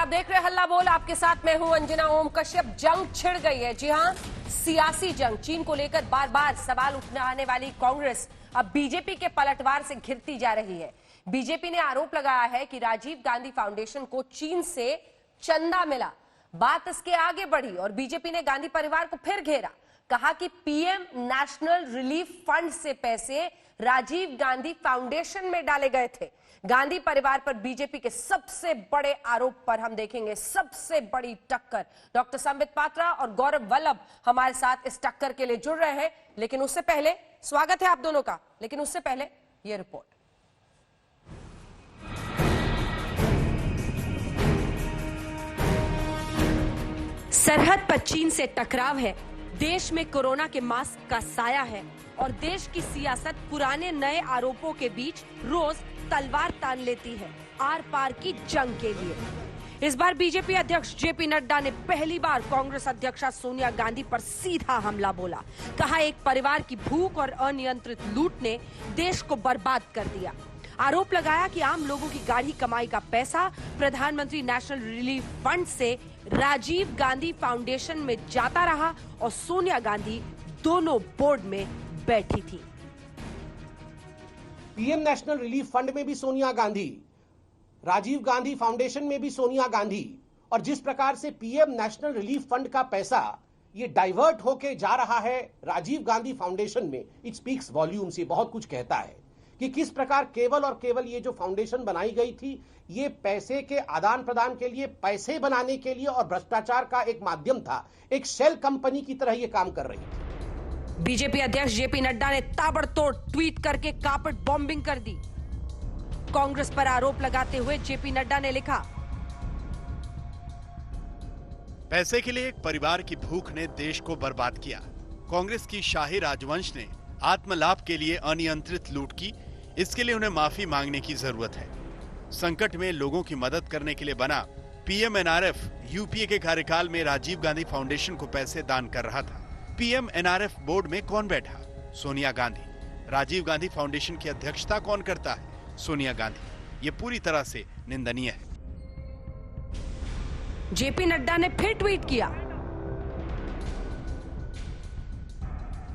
आप देख रहे हैं हल्ला बोल। आपके साथ मैं हूं अंजना ओम कश्यप। जंग छिड़ गई है। जी हां, सियासी जंग। चीन को लेकर बार बार सवाल उठाने वाली कांग्रेस अब बीजेपी के पलटवार से घिरती जा रही है। बीजेपी ने आरोप लगाया है कि राजीव गांधी फाउंडेशन को चीन से चंदा मिला। बात इसके आगे बढ़ी और बीजेपी ने गांधी परिवार को फिर घेरा। कहा कि पीएम नेशनल रिलीफ फंड से पैसे राजीव गांधी फाउंडेशन में डाले गए थे। गांधी परिवार पर बीजेपी के सबसे बड़े आरोप पर हम देखेंगे सबसे बड़ी टक्कर। डॉक्टर संबित पात्रा और गौरव वल्लभ हमारे साथ इस टक्कर के लिए जुड़ रहे हैं। लेकिन उससे पहले स्वागत है आप दोनों का। लेकिन उससे पहले यह रिपोर्ट। सरहद पर चीन से टकराव है। देश में कोरोना के मास्क का साया है और देश की सियासत पुराने नए आरोपों के बीच रोज तलवार तान लेती है आर पार की जंग के लिए। इस बार बीजेपी अध्यक्ष जेपी नड्डा ने पहली बार कांग्रेस अध्यक्षा सोनिया गांधी पर सीधा हमला बोला। कहा एक परिवार की भूख और अनियंत्रित लूट ने देश को बर्बाद कर दिया। आरोप लगाया कि आम लोगों की गाढ़ी कमाई का पैसा प्रधानमंत्री नेशनल रिलीफ फंड से राजीव गांधी फाउंडेशन में जाता रहा और सोनिया गांधी दोनों बोर्ड में बैठी थी। पीएम नेशनल रिलीफ फंड में भी सोनिया गांधी, राजीव गांधी फाउंडेशन में भी सोनिया गांधी, और जिस प्रकार से पीएम नेशनल रिलीफ फंड का पैसा ये डाइवर्ट होके जा रहा है राजीव गांधी फाउंडेशन में, इट स्पीक्स वॉल्यूम्स। ये बहुत कुछ कहता है कि किस प्रकार केवल और केवल ये जो फाउंडेशन बनाई गई थी ये पैसे के आदान प्रदान के लिए, पैसे बनाने के लिए और भ्रष्टाचार का एक माध्यम था। एक शेल कंपनी की तरह ये काम कर रही थी। बीजेपी अध्यक्ष जेपी नड्डा ने ताबड़तोड़ ट्वीट करके कारपेट बॉम्बिंग कर दी। कांग्रेस पर आरोप लगाते हुए जेपी नड्डा ने लिखा, पैसे के लिए एक परिवार की भूख ने देश को बर्बाद किया। कांग्रेस की शाही राजवंश ने आत्मलाभ के लिए अनियंत्रित लूट की। इसके लिए उन्हें माफी मांगने की जरूरत है। संकट में लोगों की मदद करने के लिए बना पीएमएनआरएफ यूपीए के कार्यकाल में राजीव गांधी फाउंडेशन को पैसे दान कर रहा था। पीएमएनआरएफ बोर्ड में कौन बैठा? सोनिया गांधी। राजीव गांधी फाउंडेशन की अध्यक्षता कौन करता है? सोनिया गांधी। ये पूरी तरह से निंदनीय है। जेपी नड्डा ने फिर ट्वीट किया,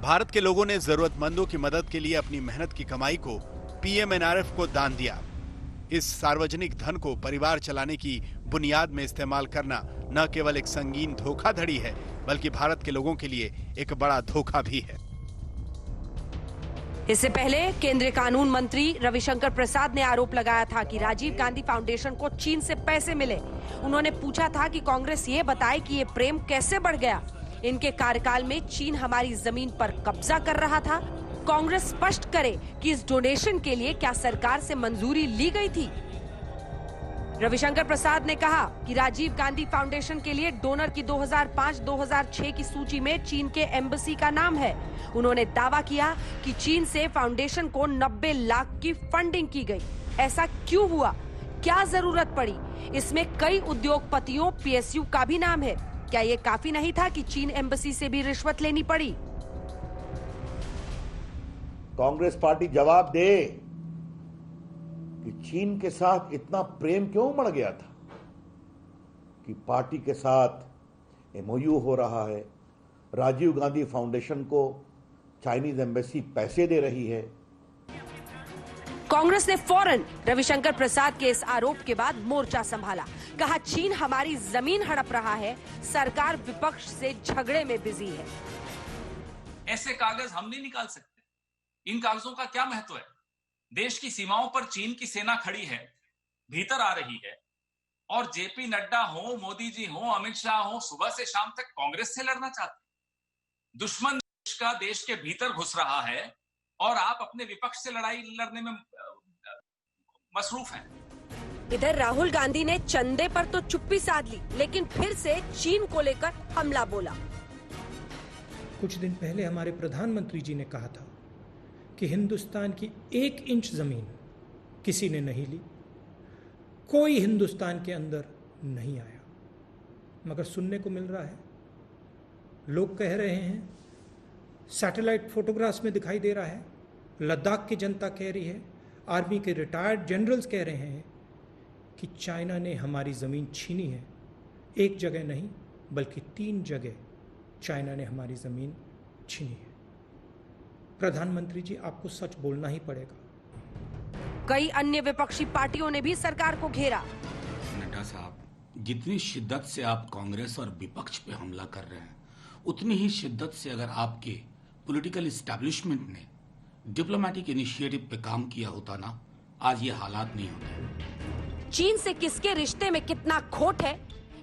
भारत के लोगों ने जरूरतमंदों की मदद के लिए अपनी मेहनत की कमाई को पीएमएनआरएफ को दान दिया। इस सार्वजनिक धन को परिवार चलाने की बुनियाद में इस्तेमाल करना न केवल एक संगीन धोखाधड़ी है बल्कि भारत के लोगों के लिए एक बड़ा धोखा भी है। इससे पहले केंद्रीय कानून मंत्री रविशंकर प्रसाद ने आरोप लगाया था कि राजीव गांधी फाउंडेशन को चीन से पैसे मिले। उन्होंने पूछा था कि कांग्रेस ये बताए कि ये प्रेम कैसे बढ़ गया। इनके कार्यकाल में चीन हमारी जमीन पर कब्जा कर रहा था। कांग्रेस स्पष्ट करे कि इस डोनेशन के लिए क्या सरकार से मंजूरी ली गई थी। रविशंकर प्रसाद ने कहा कि राजीव गांधी फाउंडेशन के लिए डोनर की 2005-2006 की सूची में चीन के एम्बेसी का नाम है। उन्होंने दावा किया कि चीन से फाउंडेशन को 90 लाख की फंडिंग की गई। ऐसा क्यों हुआ? क्या जरूरत पड़ी? इसमें कई उद्योगपतियों, पीएसयू का भी नाम है। क्या ये काफी नहीं था कि चीन एम्बेसी से भी रिश्वत लेनी पड़ी? कांग्रेस पार्टी जवाब दे कि चीन के साथ इतना प्रेम क्यों बढ़ गया था कि पार्टी के साथ एमओयू हो रहा है, राजीव गांधी फाउंडेशन को चाइनीज एम्बेसी पैसे दे रही है। कांग्रेस ने फौरन रविशंकर प्रसाद के इस आरोप के बाद मोर्चा संभाला। कहा चीन हमारी जमीन हड़प रहा है, सरकार विपक्ष से झगड़े में बिजी है। ऐसे कागज हम नहीं निकाल सकते। इन कागजों का क्या महत्व है? देश की सीमाओं पर चीन की सेना खड़ी है, भीतर आ रही है, और जेपी नड्डा हो, मोदी जी हो, अमित शाह हो, सुबह से शाम तक कांग्रेस से लड़ना चाहते। दुश्मन देश का देश के भीतर घुस रहा है और आप अपने विपक्ष से लड़ाई लड़ने में मसरूफ हैं। इधर राहुल गांधी ने चंदे पर तो चुप्पी साध ली, लेकिन फिर से चीन को लेकर हमला बोला। कुछ दिन पहले हमारे प्रधानमंत्री जी ने कहा था कि हिंदुस्तान की 1 इंच जमीन किसी ने नहीं ली, कोई हिंदुस्तान के अंदर नहीं आया। मगर सुनने को मिल रहा है, लोग कह रहे हैं, सैटेलाइट फोटोग्राफ्स में दिखाई दे रहा है, लद्दाख की जनता कह रही है, आर्मी के रिटायर्ड जनरल्स कह रहे हैं कि चाइना ने हमारी ज़मीन छीनी है। एक जगह नहीं बल्कि 3 जगह चाइना ने हमारी ज़मीन छीनी है। प्रधानमंत्री जी, आपको सच बोलना ही पड़ेगा। कई अन्य विपक्षी पार्टियों ने भी सरकार को घेरा। नड्डा साहब, जितनी शिद्दत से आप कांग्रेस और विपक्ष पे हमला कर रहे हैं, उतनी ही शिद्दत से अगर आपके पॉलिटिकल एस्टैब्लिशमेंट ने डिप्लोमेटिक इनिशिएटिव पे काम किया होता ना, आज ये हालात नहीं होते। चीन से किसके रिश्ते में कितना खोट है,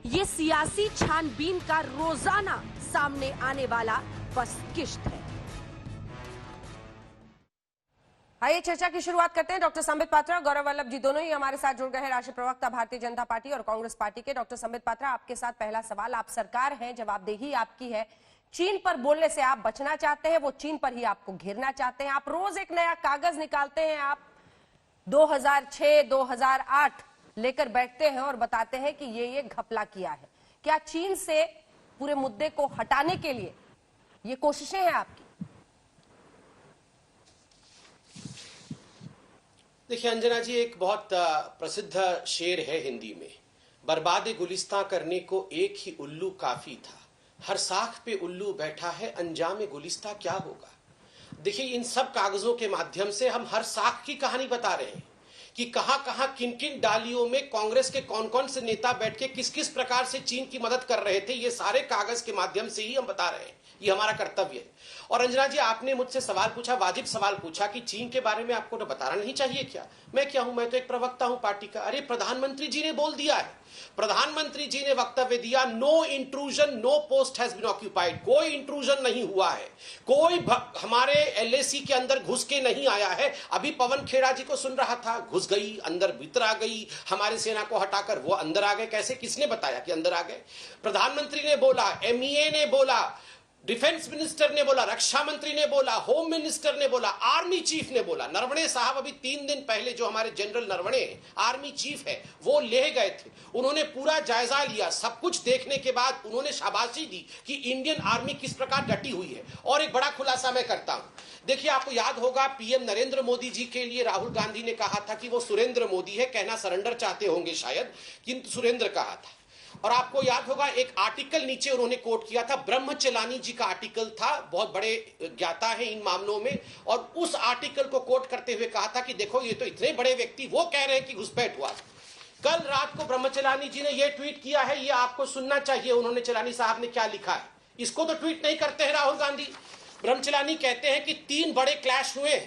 ये सियासी छानबीन का रोजाना सामने आने वाला बस किश्त है। आइए चर्चा की शुरुआत करते हैं। डॉक्टर संबित पात्रा, गौरव वल्लभ जी दोनों ही हमारे साथ जुड़ गए हैं, राष्ट्रीय प्रवक्ता भारतीय जनता पार्टी और कांग्रेस पार्टी के। डॉक्टर संबित पात्रा, आपके साथ पहला सवाल। आप सरकार हैं, जवाबदेही आपकी है। चीन पर बोलने से आप बचना चाहते हैं, वो चीन पर ही आपको घेरना चाहते हैं। आप रोज एक नया कागज निकालते हैं, आप 2006, 2008 लेकर बैठते हैं और बताते हैं कि ये घपला किया है। क्या चीन से पूरे मुद्दे को हटाने के लिए ये कोशिशें हैं आपकी? देखिए अंजना जी, एक बहुत प्रसिद्ध शेर है हिंदी में, बर्बाद गुलिस्तां करने को एक ही उल्लू काफी था, हर साख पे उल्लू बैठा है, अंजाम गुलिस्तां क्या होगा। देखिए, इन सब कागजों के माध्यम से हम हर साख की कहानी बता रहे हैं कि कहां कहां किन किन डालियों में कांग्रेस के कौन कौन से नेता बैठ के किस किस प्रकार से चीन की मदद कर रहे थे। ये सारे कागज के माध्यम से ही हम बता रहे हैं, ये हमारा कर्तव्य है। और अंजना जी, आपने मुझसे सवाल पूछा, वाजिब सवाल पूछा कि चीन के बारे में आपको तो बताना नहीं चाहिए क्या? मैं क्या हूं, मैं तो एक प्रवक्ता हूं पार्टी का। अरे प्रधानमंत्री जी ने बोल दिया है, प्रधानमंत्री जी ने वक्तव्य दिया, no intrusion, no post has been occupied. कोई इंट्रूजन नहीं हुआ है, कोई हमारे एलएसी के अंदर घुस के नहीं आया है। अभी पवन खेड़ा जी को सुन रहा था, घुस गई, अंदर भीतर आ गई, हमारी सेना को हटाकर वो अंदर आ गए। कैसे, किसने बताया कि अंदर आ गए? प्रधानमंत्री ने बोला, एमईए ने बोला, डिफेंस मिनिस्टर ने बोला, रक्षा मंत्री ने बोला, होम मिनिस्टर ने बोला, आर्मी चीफ ने बोला। नरवणे साहब अभी 3 दिन पहले, जो हमारे जनरल नरवणे आर्मी चीफ है, वो ले गए थे, उन्होंने पूरा जायजा लिया। सब कुछ देखने के बाद उन्होंने शाबाशी दी कि इंडियन आर्मी किस प्रकार डटी हुई है। और एक बड़ा खुलासा मैं करता हूं। देखिए, आपको याद होगा, पीएम नरेंद्र मोदी जी के लिए राहुल गांधी ने कहा था कि वो सुरेंद्र मोदी है, कहना सरेंडर चाहते होंगे शायद, किंतु सुरेंद्र कहा था। और आपको याद होगा, एक आर्टिकल नीचे उन्होंने कोट किया था, ब्रह्मचलानी जी का आर्टिकल था, बहुत बड़े ज्ञाता है इन मामलों में। और उस आर्टिकल को कोट करते हुए कहा था कि देखो, ये तो इतने बड़े व्यक्ति वो कह रहे हैं कि घुसपैठ हुआ। कल रात को ब्रह्मचलानी जी ने यह ट्वीट किया है, ये आपको सुनना चाहिए। उन्होंने, चलानी साहब ने क्या लिखा है, इसको तो ट्वीट नहीं करते हैं राहुल गांधी। ब्रह्मचलानी कहते हैं कि 3 बड़े क्लैश हुए,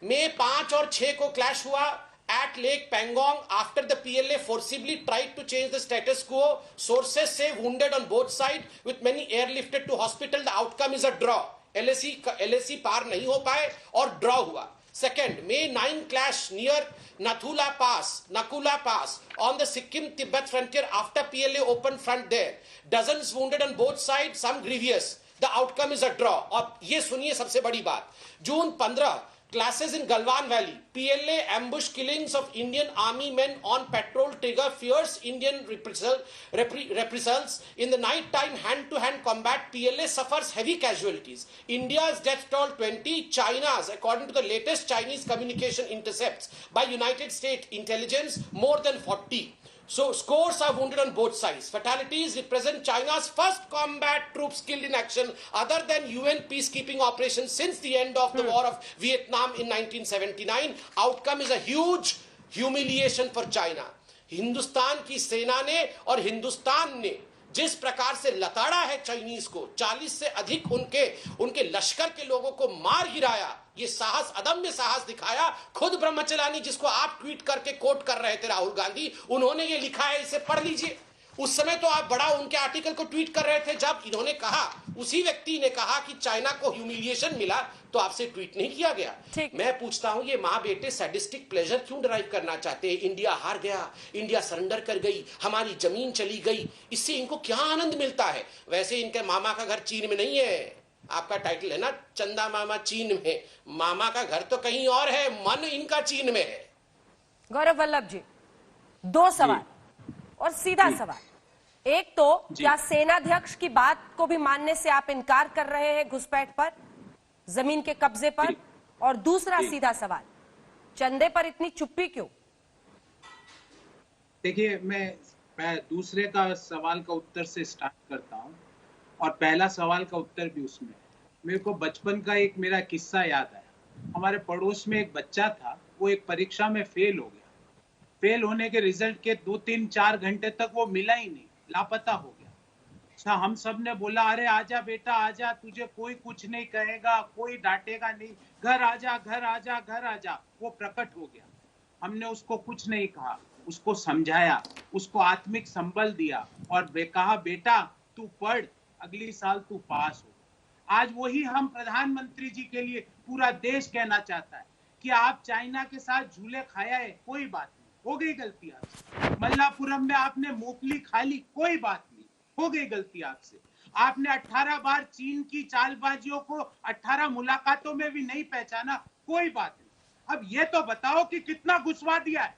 मई 5 और 6 को क्लैश हुआ at Lake Pangong after the PLA forcibly tried to change the status quo. Sources say wounded on both sides with many airlifted to hospital. The outcome is a draw. LAC पार नहीं हो पाए और draw हुआ। Second, May 9 clash near Nakula Pass on the Sikkim-Tibet frontier after PLA opened front there. Dozens wounded on both sides, some grievous. The outcome is a draw. और ये सुनिए सबसे बड़ी बात, June 15 clashes in Galwan Valley, PLA ambush killings of Indian army men on patrol trigger fierce Indian reprisals. In the night time hand-to-hand combat, PLA suffers heavy casualties. India's death toll 20, China's, according to the latest Chinese communication intercepts by United States intelligence, more than 40. So scores are wounded on both sides. Fatalities represent China's first combat troops killed in action other than UN peacekeeping operations since the end of the war of Vietnam in 1979. Outcome is a huge humiliation for China. Hindustan की सेना ने और हिंदुस्तान ने जिस प्रकार से लताड़ा है Chinese को, 40 से अधिक उनके लश्कर के लोगों को मार गिराया, ये साहस, अदम्य साहस दिखाया। खुद ब्रह्मचलानी, जिसको आप ट्वीट करके कोट कर रहे थे राहुल गांधी, उन्होंने ये लिखा है, इसे पढ़ लीजिए। उस समय तो आप बड़ा उनके आर्टिकल को ट्वीट कर रहे थे जब इन्होंने कहा, उसी व्यक्ति ने कहा कि चाइना को ह्यूमिलिएशन मिला, तो आपसे ट्वीट नहीं किया गया। मैं पूछता हूं, ये माँ बेटे सैडिस्टिक प्लेजर क्यों ड्राइव करना चाहते हैं? इंडिया हार गया, इंडिया सरेंडर कर गई, हमारी जमीन चली गई, इससे इनको क्या आनंद मिलता है? वैसे इनके मामा का घर चीन में नहीं है, आपका टाइटल है ना चंदा मामा चीन में, मामा का घर तो कहीं और है, मन इनका चीन में है। गौरव वल्लभ जी, 2 सवाल और सीधा सवाल। एक तो क्या सेनाध्यक्ष की बात को भी मानने से आप इनकार कर रहे हैं घुसपैठ पर, जमीन के कब्जे पर? और दूसरा सीधा सवाल, चंदे पर इतनी चुप्पी क्यों? देखिए, मैं दूसरे का सवाल का उत्तर से स्टार्ट करता हूँ और पहला सवाल का उत्तर भी उसमें है। मेरे को बचपन का एक मेरा किस्सा याद आया। हमारे पड़ोस में एक बच्चा था, वो एक परीक्षा में फेल हो गया। फेल होने के रिजल्ट के 2-3-4 घंटे तक वो मिला ही नहीं, लापता हो गया। अच्छा, हम सब ने बोला, अरे आजा बेटा आजा, तुझे कोई कुछ नहीं कहेगा, कोई डांटेगा नहीं, घर आजा घर आजा घर आजा। वो प्रकट हो गया। हमने उसको कुछ नहीं कहा, उसको समझाया, उसको आत्मिक संबल दिया और कहा बेटा तू पढ़, अगली साल तू पास हो। आज वही हम प्रधानमंत्री जी के लिए पूरा देश कहना चाहता है कि आप चाइना के साथ झूले खाया है, कोई बात नहीं, हो गई गलती आपसे। मल्लापुरम में आपने मूंगफली खा ली, कोई बात नहीं, हो गई गलती आपसे। आपने 18 बार चीन की चालबाजियों को 18 मुलाकातों में भी नहीं पहचाना, कोई बात नहीं। अब ये तो बताओ कि कितना घुसवा दिया है।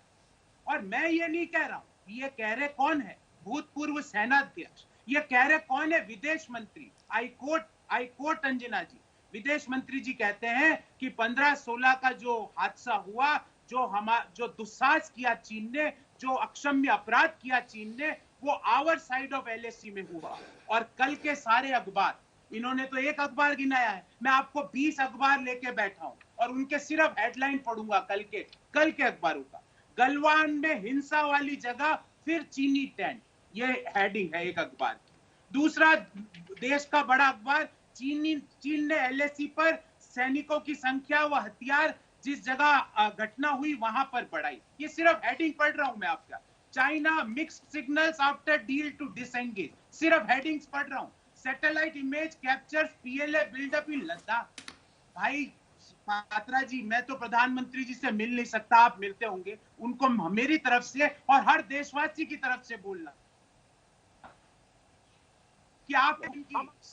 और मैं ये नहीं कह रहा हूं, ये कह रहे कौन है? भूतपूर्व सेनाध्यक्ष। ये कह रहे कौन है? विदेश मंत्री। आई कोट अंजना जी, विदेश मंत्री जी कहते हैं कि 15-16 का जो हादसा हुआ, जो दुस्साहस किया चीन ने, जो अक्षम्य अपराध किया चीन ने, वो आवर साइड ऑफ LAC में हुआ। और कल के सारे अखबार, इन्होंने तो एक अखबार गिनाया है, मैं आपको 20 अखबार लेके बैठा हूं और उनके सिर्फ हेडलाइन पढ़ूंगा कल के अखबारों का। गलवान में हिंसा वाली जगह फिर चीनी टेंट, ये हेडिंग है एक अखबार की। दूसरा देश का बड़ा अखबार, चीन ने LAC पर सैनिकों की संख्या व हथियार जिस जगह घटना हुई वहां पर बढ़ाई। ये सिर्फ हेडिंग पढ़ रहा हूं मैं आपका। China mixed signals after deal to disengage, सिर्फ हेडिंग्स पढ़ रहा हूं। Satellite image captures PLA buildup in Ladakh. भाई पात्रा जी, मैं तो प्रधानमंत्री जी से मिल नहीं सकता, आप मिलते होंगे। उनको मेरी तरफ से और हर देशवासी की तरफ से बोलना कि आप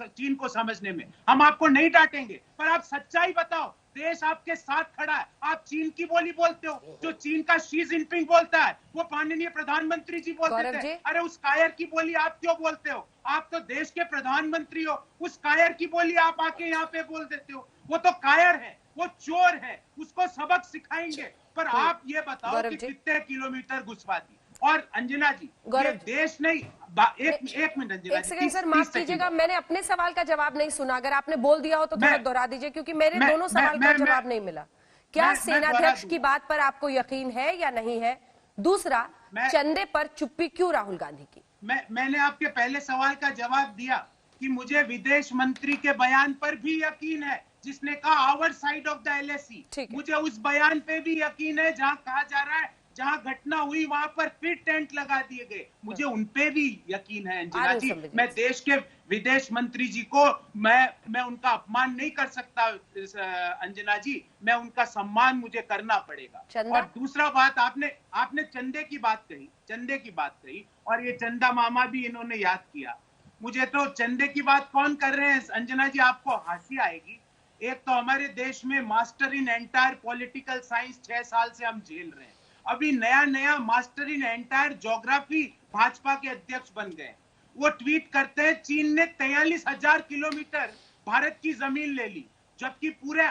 चीन को समझने में हम आपको नहीं डांटेंगे, पर आप सच्चाई बताओ। देश आपके साथ खड़ा है, आप चीन की बोली बोलते हो। जो चीन का शी जिनपिंग बोलता है वो माननीय प्रधानमंत्री जी बोलते थे। अरे उस कायर की बोली आप क्यों बोलते हो? आप तो देश के प्रधानमंत्री हो, उस कायर की बोली आप आके यहाँ पे बोल देते हो। वो तो कायर है, वो चोर है, उसको सबक सिखाएंगे। पर आप ये बताओ कि कितने किलोमीटर घुसवा दी। और अंजना जी, ये देश नहीं, एक मिनट अंजना जी, सेकंड सर, माफ कीजिएगा, मैंने अपने सवाल का जवाब नहीं सुना। अगर आपने बोल दिया हो तो थोड़ा दोहरा दीजिए, क्योंकि मेरे दोनों सवाल का जवाब नहीं मिला। क्या सेनाध्यक्ष की बात पर आपको यकीन है या नहीं है? दूसरा, चंदे पर चुप्पी क्यों राहुल गांधी की? मैंने आपके पहले सवाल का जवाब दिया कि मुझे विदेश मंत्री के बयान पर भी यकीन है, जिसने कहा our side of the LAC। मुझे उस बयान पे भी यकीन है जहां कहा जा रहा है जहां घटना हुई वहां पर फिर टेंट लगा दिए गए, मुझे उनपे भी यकीन है अंजना जी। मैं देश के विदेश मंत्री जी को मैं उनका अपमान नहीं कर सकता अंजना जी, मैं उनका सम्मान मुझे करना पड़ेगा। और दूसरा बात, आपने चंदे की बात कही और ये चंदा मामा भी इन्होंने याद किया। मुझे तो चंदे की बात कौन कर रहे हैं अंजना जी, आपको हंसी आएगी। एक तो हमारे देश में master in entire political science 6 साल से हम झेल रहे हैं। अभी नया master in entire geography Bhajpa के अध्यक्ष बन गए। वो ट्वीट करते हैं चीन ने 43,000 किलोमीटर भारत की जमीन ले ली, जबकि पूरे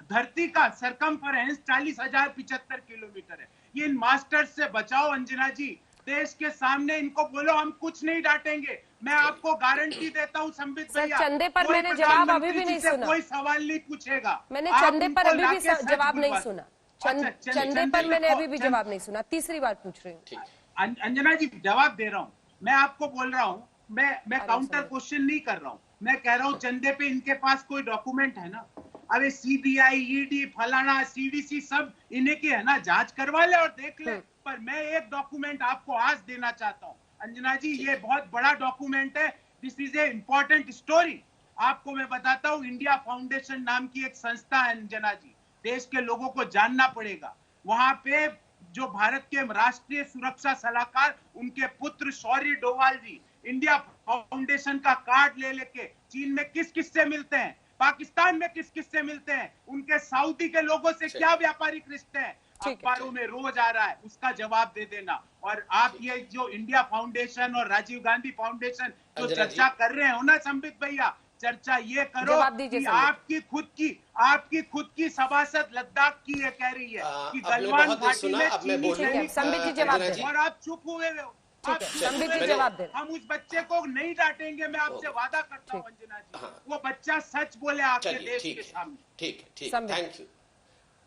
धरती का सरकमफरेंस 40,075 किलोमीटर है। ये इन मास्टर्स से बचाओ अंजना जी, देश के सामने इनको बोलो हम कुछ नहीं डांटेंगे। मैं आपको गारंटी देता हूँ संबित भैया, चंदे पर मैंने जवाब अभी भी नहीं सुना, कोई सवाल नहीं पूछेगा। मैंने चंदे पर अभी भी जवाब नहीं सुना, चंदे पर मैंने अभी भी जवाब नहीं सुना, तीसरी बार पूछ रही हूँ। अंजना जी जवाब दे रहा हूँ, मैं आपको बोल रहा हूँ, मैं काउंटर क्वेश्चन नहीं कर रहा हूँ। मैं कह रहा हूँ चंदे पे इनके पास कोई डॉक्यूमेंट है ना? अरे CBI, ED, फलाना, CVC सब इन्हें के है ना, जांच करवा ले और देख ले। पर मैं एक डॉक्यूमेंट आपको आज देना चाहता हूँ अंजना जी, ये बहुत बड़ा डॉक्यूमेंट है, this is a important story. आपको मैं बताता हूँ, इंडिया फाउंडेशन नाम की एक संस्था है अंजना जी, देश के लोगों को जानना पड़ेगा। वहां पे जो भारत के राष्ट्रीय सुरक्षा सलाहकार, उनके पुत्र शौर्य डोवाल जी इंडिया फाउंडेशन का कार्ड ले लेके चीन में किस किस से मिलते हैं, पाकिस्तान में किस किस से मिलते हैं, उनके सऊदी के लोगों से क्या व्यापारिक रिश्ते हैं, अखबारों में रोज आ रहा है, उसका जवाब दे देना। और आप ये जो इंडिया फाउंडेशन और राजीव गांधी फाउंडेशन जो चर्चा कर रहे हो ना संबित भैया, चर्चा ये करो जवाब दीजिए कि संबित। आपकी खुद की सभासद लद्दाख की ये कह रही है कि आपने गलवान बहुत घाटी सुना, में अब मैं चीनी बोल रहा हूं। सैनिक संबित जी जवाब अंजना दें। और आप चुप हुए हो। ठीक है, संबित जी जवाब दें। हम उस बच्चे को नहीं डांटेंगे, मैं आपसे वादा करता हूँ अंजना जी। वो बच्चा सच बोले आपके चलिए, देश ठीक के है, सामने। ठीक है, संबित। Thank you.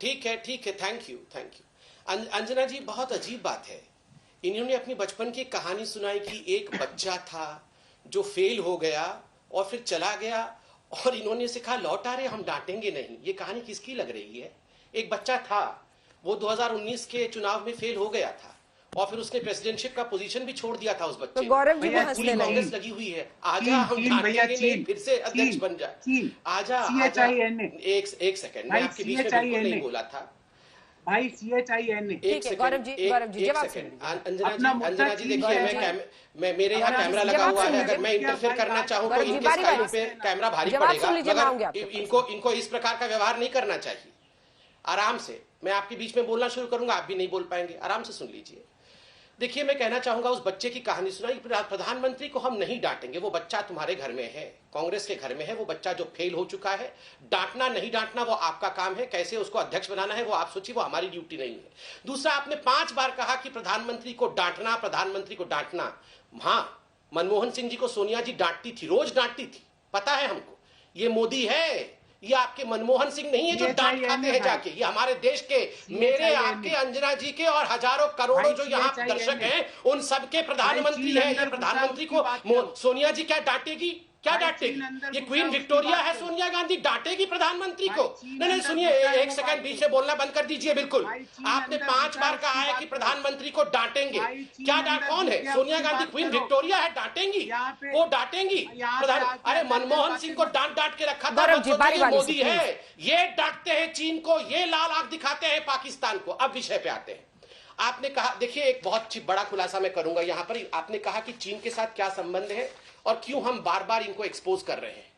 ठीक है, थैंक यू। अंजना जी, बहुत अजीब बात है, इन्होंने अपनी बचपन की कहानी सुनाई कि एक बच्चा था जो फेल हो गया और फिर चला गया और इन्होंने से कहा लौट आ रहे, हम डांटेंगे नहीं। ये कहानी किसकी लग रही है? एक बच्चा था, वो 2019 के चुनाव में फेल हो गया था और फिर उसने प्रेसिडेंटशिप का पोजीशन भी छोड़ दिया था उस बच्चे तो ने। गौरव जी भैया, को पूरी हंसने लगे। कांग्रेस लगी हुई है, आजा हम डांटेंगे नहीं, फिर से अध्यक्ष बन जा, आजा। एक सेकंड, मैं आपके बीच में बिल्कुल नहीं बोला था भाई, CHINA। ठीक है, गौरव जी जवाब सुनिए। अंजना जी देखिए, मैं मेरे यहाँ कैमरा लगा हुआ है, अगर मैं इंटरफेयर करना चाहूँ तो इनके स्काइप पे कैमरा भारी पड़ेगा, मगर इनको इस प्रकार का व्यवहार नहीं करना चाहिए। आराम से, मैं आपके बीच में बोलना शुरू करूंगा, आप भी नहीं बोल पाएंगे, आराम से सुन लीजिए। देखिए, मैं कहना चाहूंगा, उस बच्चे की कहानी सुनाई। प्रधानमंत्री को हम नहीं डांटेंगे, वो बच्चा तुम्हारे घर में है, कांग्रेस के घर में है, वो बच्चा जो फेल हो चुका है। डांटना नहीं डांटना वो आपका काम है, कैसे उसको अध्यक्ष बनाना है वो आप सोचिए, वो हमारी ड्यूटी नहीं है। दूसरा, आपने 5 बार कहा कि प्रधानमंत्री को डांटना। हाँ, मनमोहन सिंह जी को सोनिया जी डांटती थी, रोज डांटती थी, पता है हमको। ये मोदी है, ये आपके मनमोहन सिंह नहीं है जो डांट खाते हैं जाके। ये हमारे देश के, मेरे, आपके, अंजना जी के और हजारों करोड़ों जो यहाँ दर्शक हैं, उन सबके प्रधानमंत्री है। ये प्रधानमंत्री को सोनिया जी क्या डांटेगी? क्या डांटेगी? ये क्वीन विक्टोरिया है, सोनिया गांधी डांटेगी प्रधानमंत्री को? नहीं, सुनिए, एक सेकंड, बीच में बोलना बंद कर दीजिए। बिल्कुल, आपने 5 बार कहा है कि प्रधानमंत्री को डांटेंगे। क्या कौन है? सोनिया गांधी क्वीन विक्टोरिया है, डांटेंगी? वो डांटेंगी प्रधान? अरे मनमोहन सिंह को डांट के रखा था, मोदी है, ये डांटते हैं चीन को, ये लाल आंख दिखाते हैं पाकिस्तान को। अब विषय पे आते हैं। आपने कहा, देखिए, एक बहुत बड़ा खुलासा मैं करूंगा यहां पर। आपने कहा कि चीन के साथ क्या संबंध है और क्यों हम बार बार इनको एक्सपोज कर रहे हैं।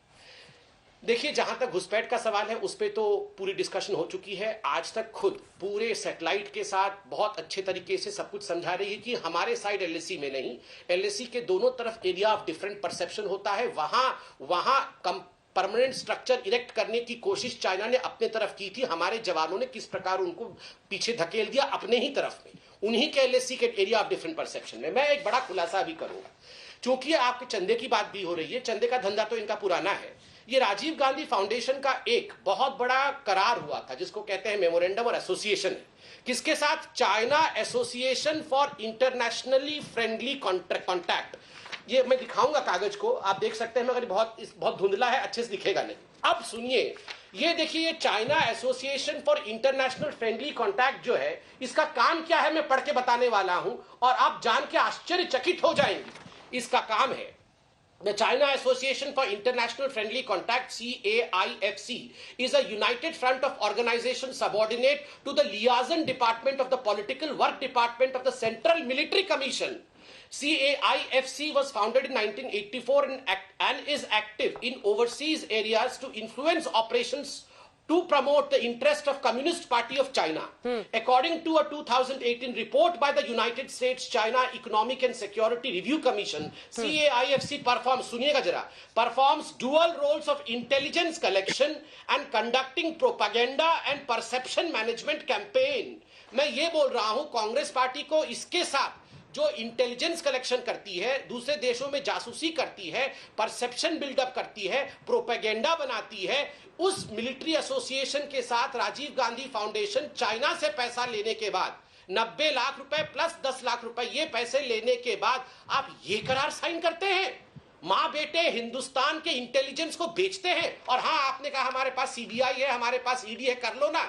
देखिए, जहां तक घुसपैठ का सवाल है, उस पे तो पूरी डिस्कशन हो चुकी है। आज तक खुद पूरे सैटेलाइट के साथ बहुत अच्छे तरीके से सब कुछ समझा रही है कि हमारे साइड LAC में नहीं, LAC के दोनों तरफ एरिया ऑफ डिफरेंट परसेप्शन होता है। वहां परमानेंट स्ट्रक्चर इरेक्ट करने की कोशिश चाइना ने अपने तरफ की थी। हमारे जवानों ने किस प्रकार उनको पीछे धकेल दिया अपने ही तरफ में, उन्हीं के LAC के एरिया ऑफ डिफरेंट परसेप्शन में। मैं एक बड़ा खुलासा भी करूंगा, क्योंकि आपके चंदे की बात भी हो रही है। चंदे का धंधा तो इनका पुराना है। ये राजीव गांधी फाउंडेशन का एक बहुत बड़ा करार हुआ था, जिसको कहते हैं मेमोरेंडम और एसोसिएशन। किसके साथ? China association for internationally friendly contact. ये मैं दिखाऊंगा कागज को, आप देख सकते हैं, मगर बहुत धुंधला है, अच्छे से दिखेगा नहीं। अब सुनिए, ये देखिए, ये China association for international friendly contact जो है, इसका काम क्या है मैं पढ़ के बताने वाला हूं और आप जान के आश्चर्यचकित हो जाएंगे। इसका काम है, The China Association for International Friendly Contact, CAIFC, is a united front of organizations subordinate to the liaison department of the political work department of the Central Military Commission. CAIFC was founded in 1984 and is active in overseas areas to influence operations to promote the interest of Communist Party of China. According to a 2018 report by the United States China Economic and Security Review Commission, CAIFC performs dual roles of intelligence collection and conducting propaganda and perception management campaign. मैं ये बोल रहा हूं, Congress party को इसके साथ जो intelligence collection करती है, दूसरे देशों में जासूसी करती है, परसेप्शन बिल्डअप करती है, प्रोपेगेंडा बनाती है, उस मिलिट्री एसोसिएशन के साथ राजीव गांधी फाउंडेशन चाइना से पैसा लेने के बाद 90 लाख रुपए प्लस 10 लाख रुपए, ये पैसे लेने के बाद आप ये करार साइन करते हैं। मां बेटे हिंदुस्तान के इंटेलिजेंस को बेचते हैं। और हाँ, आपने कहा हमारे पास CBI है, हमारे पास ED है, कर लो ना।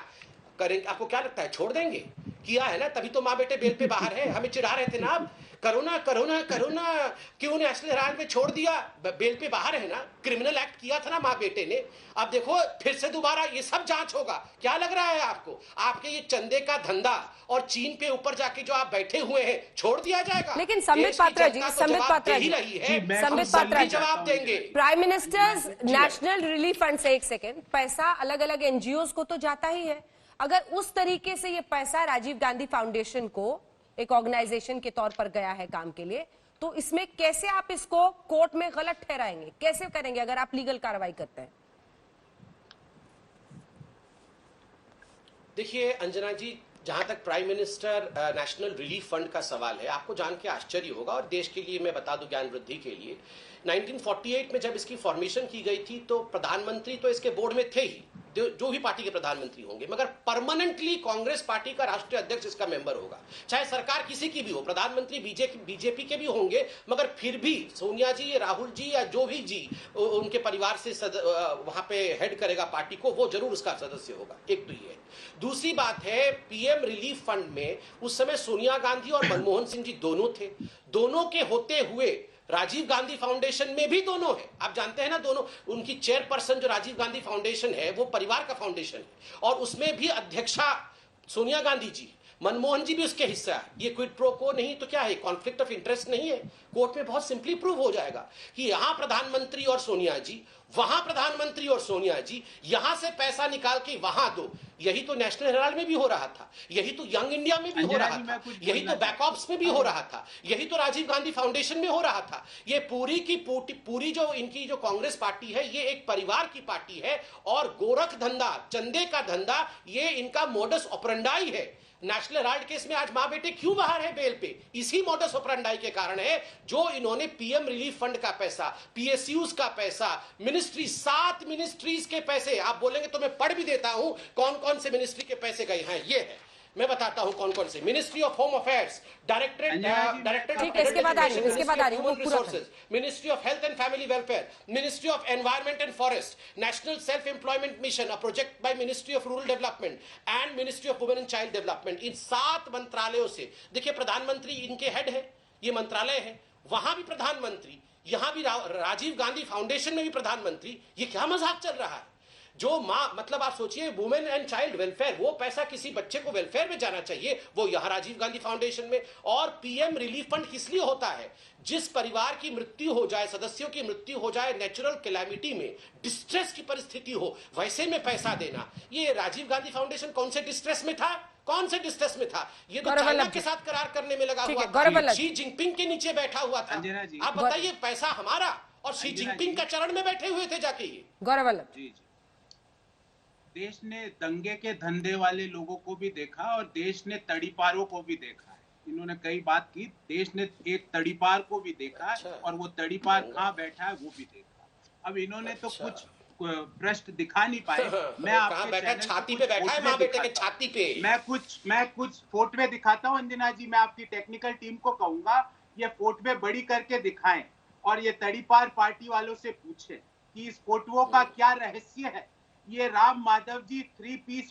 करेंगे? आपको क्या लगता है छोड़ देंगे? किया है ना, तभी तो माँ बेटे बेल पे बाहर है। हमें चिढ़ा रहे थे ना आप, करोना क्यों नेशनल हेराल्ड में छोड़ दिया, बेल पे बाहर है ना, क्रिमिनल एक्ट किया था ना माँ बेटे ने। अब देखो फिर से दोबारा ये सब जांच होगा। क्या लग रहा है आपको? आपके ये चंदे का धंधा और चीन पे ऊपर जाके जो आप बैठे हुए हैं, छोड़ दिया जाएगा? लेकिन संबित पात्रा जी जवाब देंगे। Prime ministers national relief fund से, एक सेकेंड, पैसा अलग अलग NGOs को तो जाता ही है। अगर उस तरीके से ये पैसा राजीव गांधी फाउंडेशन को एक ऑर्गेनाइजेशन के तौर पर गया है काम के लिए, तो इसमें कैसे आप इसको कोर्ट में गलत ठहराएंगे, कैसे करेंगे अगर आप लीगल कार्रवाई करते हैं? देखिए अंजना जी, जहां तक prime minister national relief fund का सवाल है, आपको जान के आश्चर्य होगा और देश के लिए मैं बता दूं ज्ञान वृद्धि के लिए, 1948 में जब इसकी फॉर्मेशन की गई थी तो प्रधानमंत्री तो इसके बोर्ड में थे ही, जो भी पार्टी के प्रधानमंत्री होंगे, मगर परमानेंटली कांग्रेस पार्टी का राष्ट्रीय अध्यक्ष इसका मेंबर होगा। चाहे सरकार किसी की भी हो, प्रधानमंत्री बीजेपी के भी होंगे, मगर फिर भी सोनिया जी या राहुल जी या जो भी जी उनके परिवार से वहां पे हेड करेगा पार्टी को, वो जरूर उसका सदस्य होगा। एक तो ये। दूसरी बात है, पीएम रिलीफ फंड में उस समय सोनिया गांधी और मनमोहन सिंह जी दोनों थे। दोनों के होते हुए राजीव गांधी फाउंडेशन में भी दोनों है, आप जानते हैं ना, दोनों उनकी चेयरपर्सन जो राजीव गांधी फाउंडेशन है वो परिवार का फाउंडेशन है और उसमें भी अध्यक्षा सोनिया गांधी जी, मनमोहन जी भी उसके हिस्सा है। ये क्विड प्रो को नहीं तो क्या है, कॉन्फ्लिक्ट ऑफ इंटरेस्ट नहीं है। कोर्ट में बहुत सिंपली प्रूव हो जाएगा कि यहां प्रधानमंत्री और सोनिया जी, वहां प्रधानमंत्री और सोनिया जी, यहां से पैसा निकाल के वहां दो। यही तो नेशनल हेराल्ड में भी हो रहा था, यही तो यंग इंडिया में भी हो रहा था, यही तो बैकऑप्स में भी हो रहा था, यही तो राजीव गांधी फाउंडेशन में हो रहा था। ये पूरी की पूरी जो इनकी जो कांग्रेस पार्टी है, ये एक परिवार की पार्टी है और गोरख धंधा, चंदे का धंधा, ये इनका मोडस ऑपरेंडाई है। नेशनल हेराल्ड केस में आज मां बेटे क्यों बाहर है बेल पे? इसी मोडस ऑपरेंडाई के कारण है, जो इन्होंने पीएम रिलीफ फंड का पैसा, पीएसयूज का पैसा, मिनिस्ट्री, 7 मिनिस्ट्रीज के पैसे, आप बोलेंगे तो मैं पढ़ भी देता हूं कौन कौन से मिनिस्ट्री के पैसे गए हैं। ये है, मैं बताता हूं कौन कौन से। Ministry of home affairs, directorate ministry of health and family welfare, ministry of environment and forest, national self employment mission, a project by ministry of rural development and ministry of women and child development. इन 7 मंत्रालयों से, देखिए प्रधानमंत्री इनके head है, ये मंत्रालय है, वहां भी प्रधानमंत्री, यहां भी राजीव गांधी फाउंडेशन में भी प्रधानमंत्री। ये क्या मजाक चल रहा है? जो मां, मतलब आप सोचिए, वुमेन एंड चाइल्ड वेलफेयर, वो पैसा किसी बच्चे को वेलफेयर में जाना चाहिए, वो यहां राजीव गांधी फाउंडेशन में। और पीएम रिलीफ फंड किस लिए होता है? जिस परिवार की मृत्यु हो जाए, सदस्यों की मृत्यु हो जाए, नेचुरल कैलामिटी में, डिस्ट्रेस की परिस्थिति हो, वैसे में पैसा देना। ये राजीव गांधी फाउंडेशन कौन से डिस्ट्रेस में था? कौन से डिस्ट्रेस में था? ये तो चाइना के साथ करार करने में लगा हुआ था, शी जिनपिंग के नीचे बैठा हुआ था। आप बताइए, पैसा हमारा और शी जिनपिंग का चरण में बैठे हुए थे जाके। ये गौरव जी, देश ने दंगे के धंधे वाले लोगों को भी देखा और देश ने तड़ीपारों को भी देखा है। इन्होंने कई बात की, देश ने एक तड़ीपार को भी देखा है और वो तड़ीपार कहाँ बैठा है वो भी देखा। अब इन्होंने तो कुछ पृष्ठ दिखा नहीं पाए। मैं आपके छाती पे बैठा है, मां बेटे के छाती पे। मैं कुछ फोटो दिखाता हूँ अंजना जी। मैं आपकी टेक्निकल टीम को कहूंगा ये फोटो बड़ी करके दिखाएं और ये तड़ीपार पार्टी वालों से पूछें कि इस फोटो का क्या रहस्य है। ये राम माधव जी 3 पीस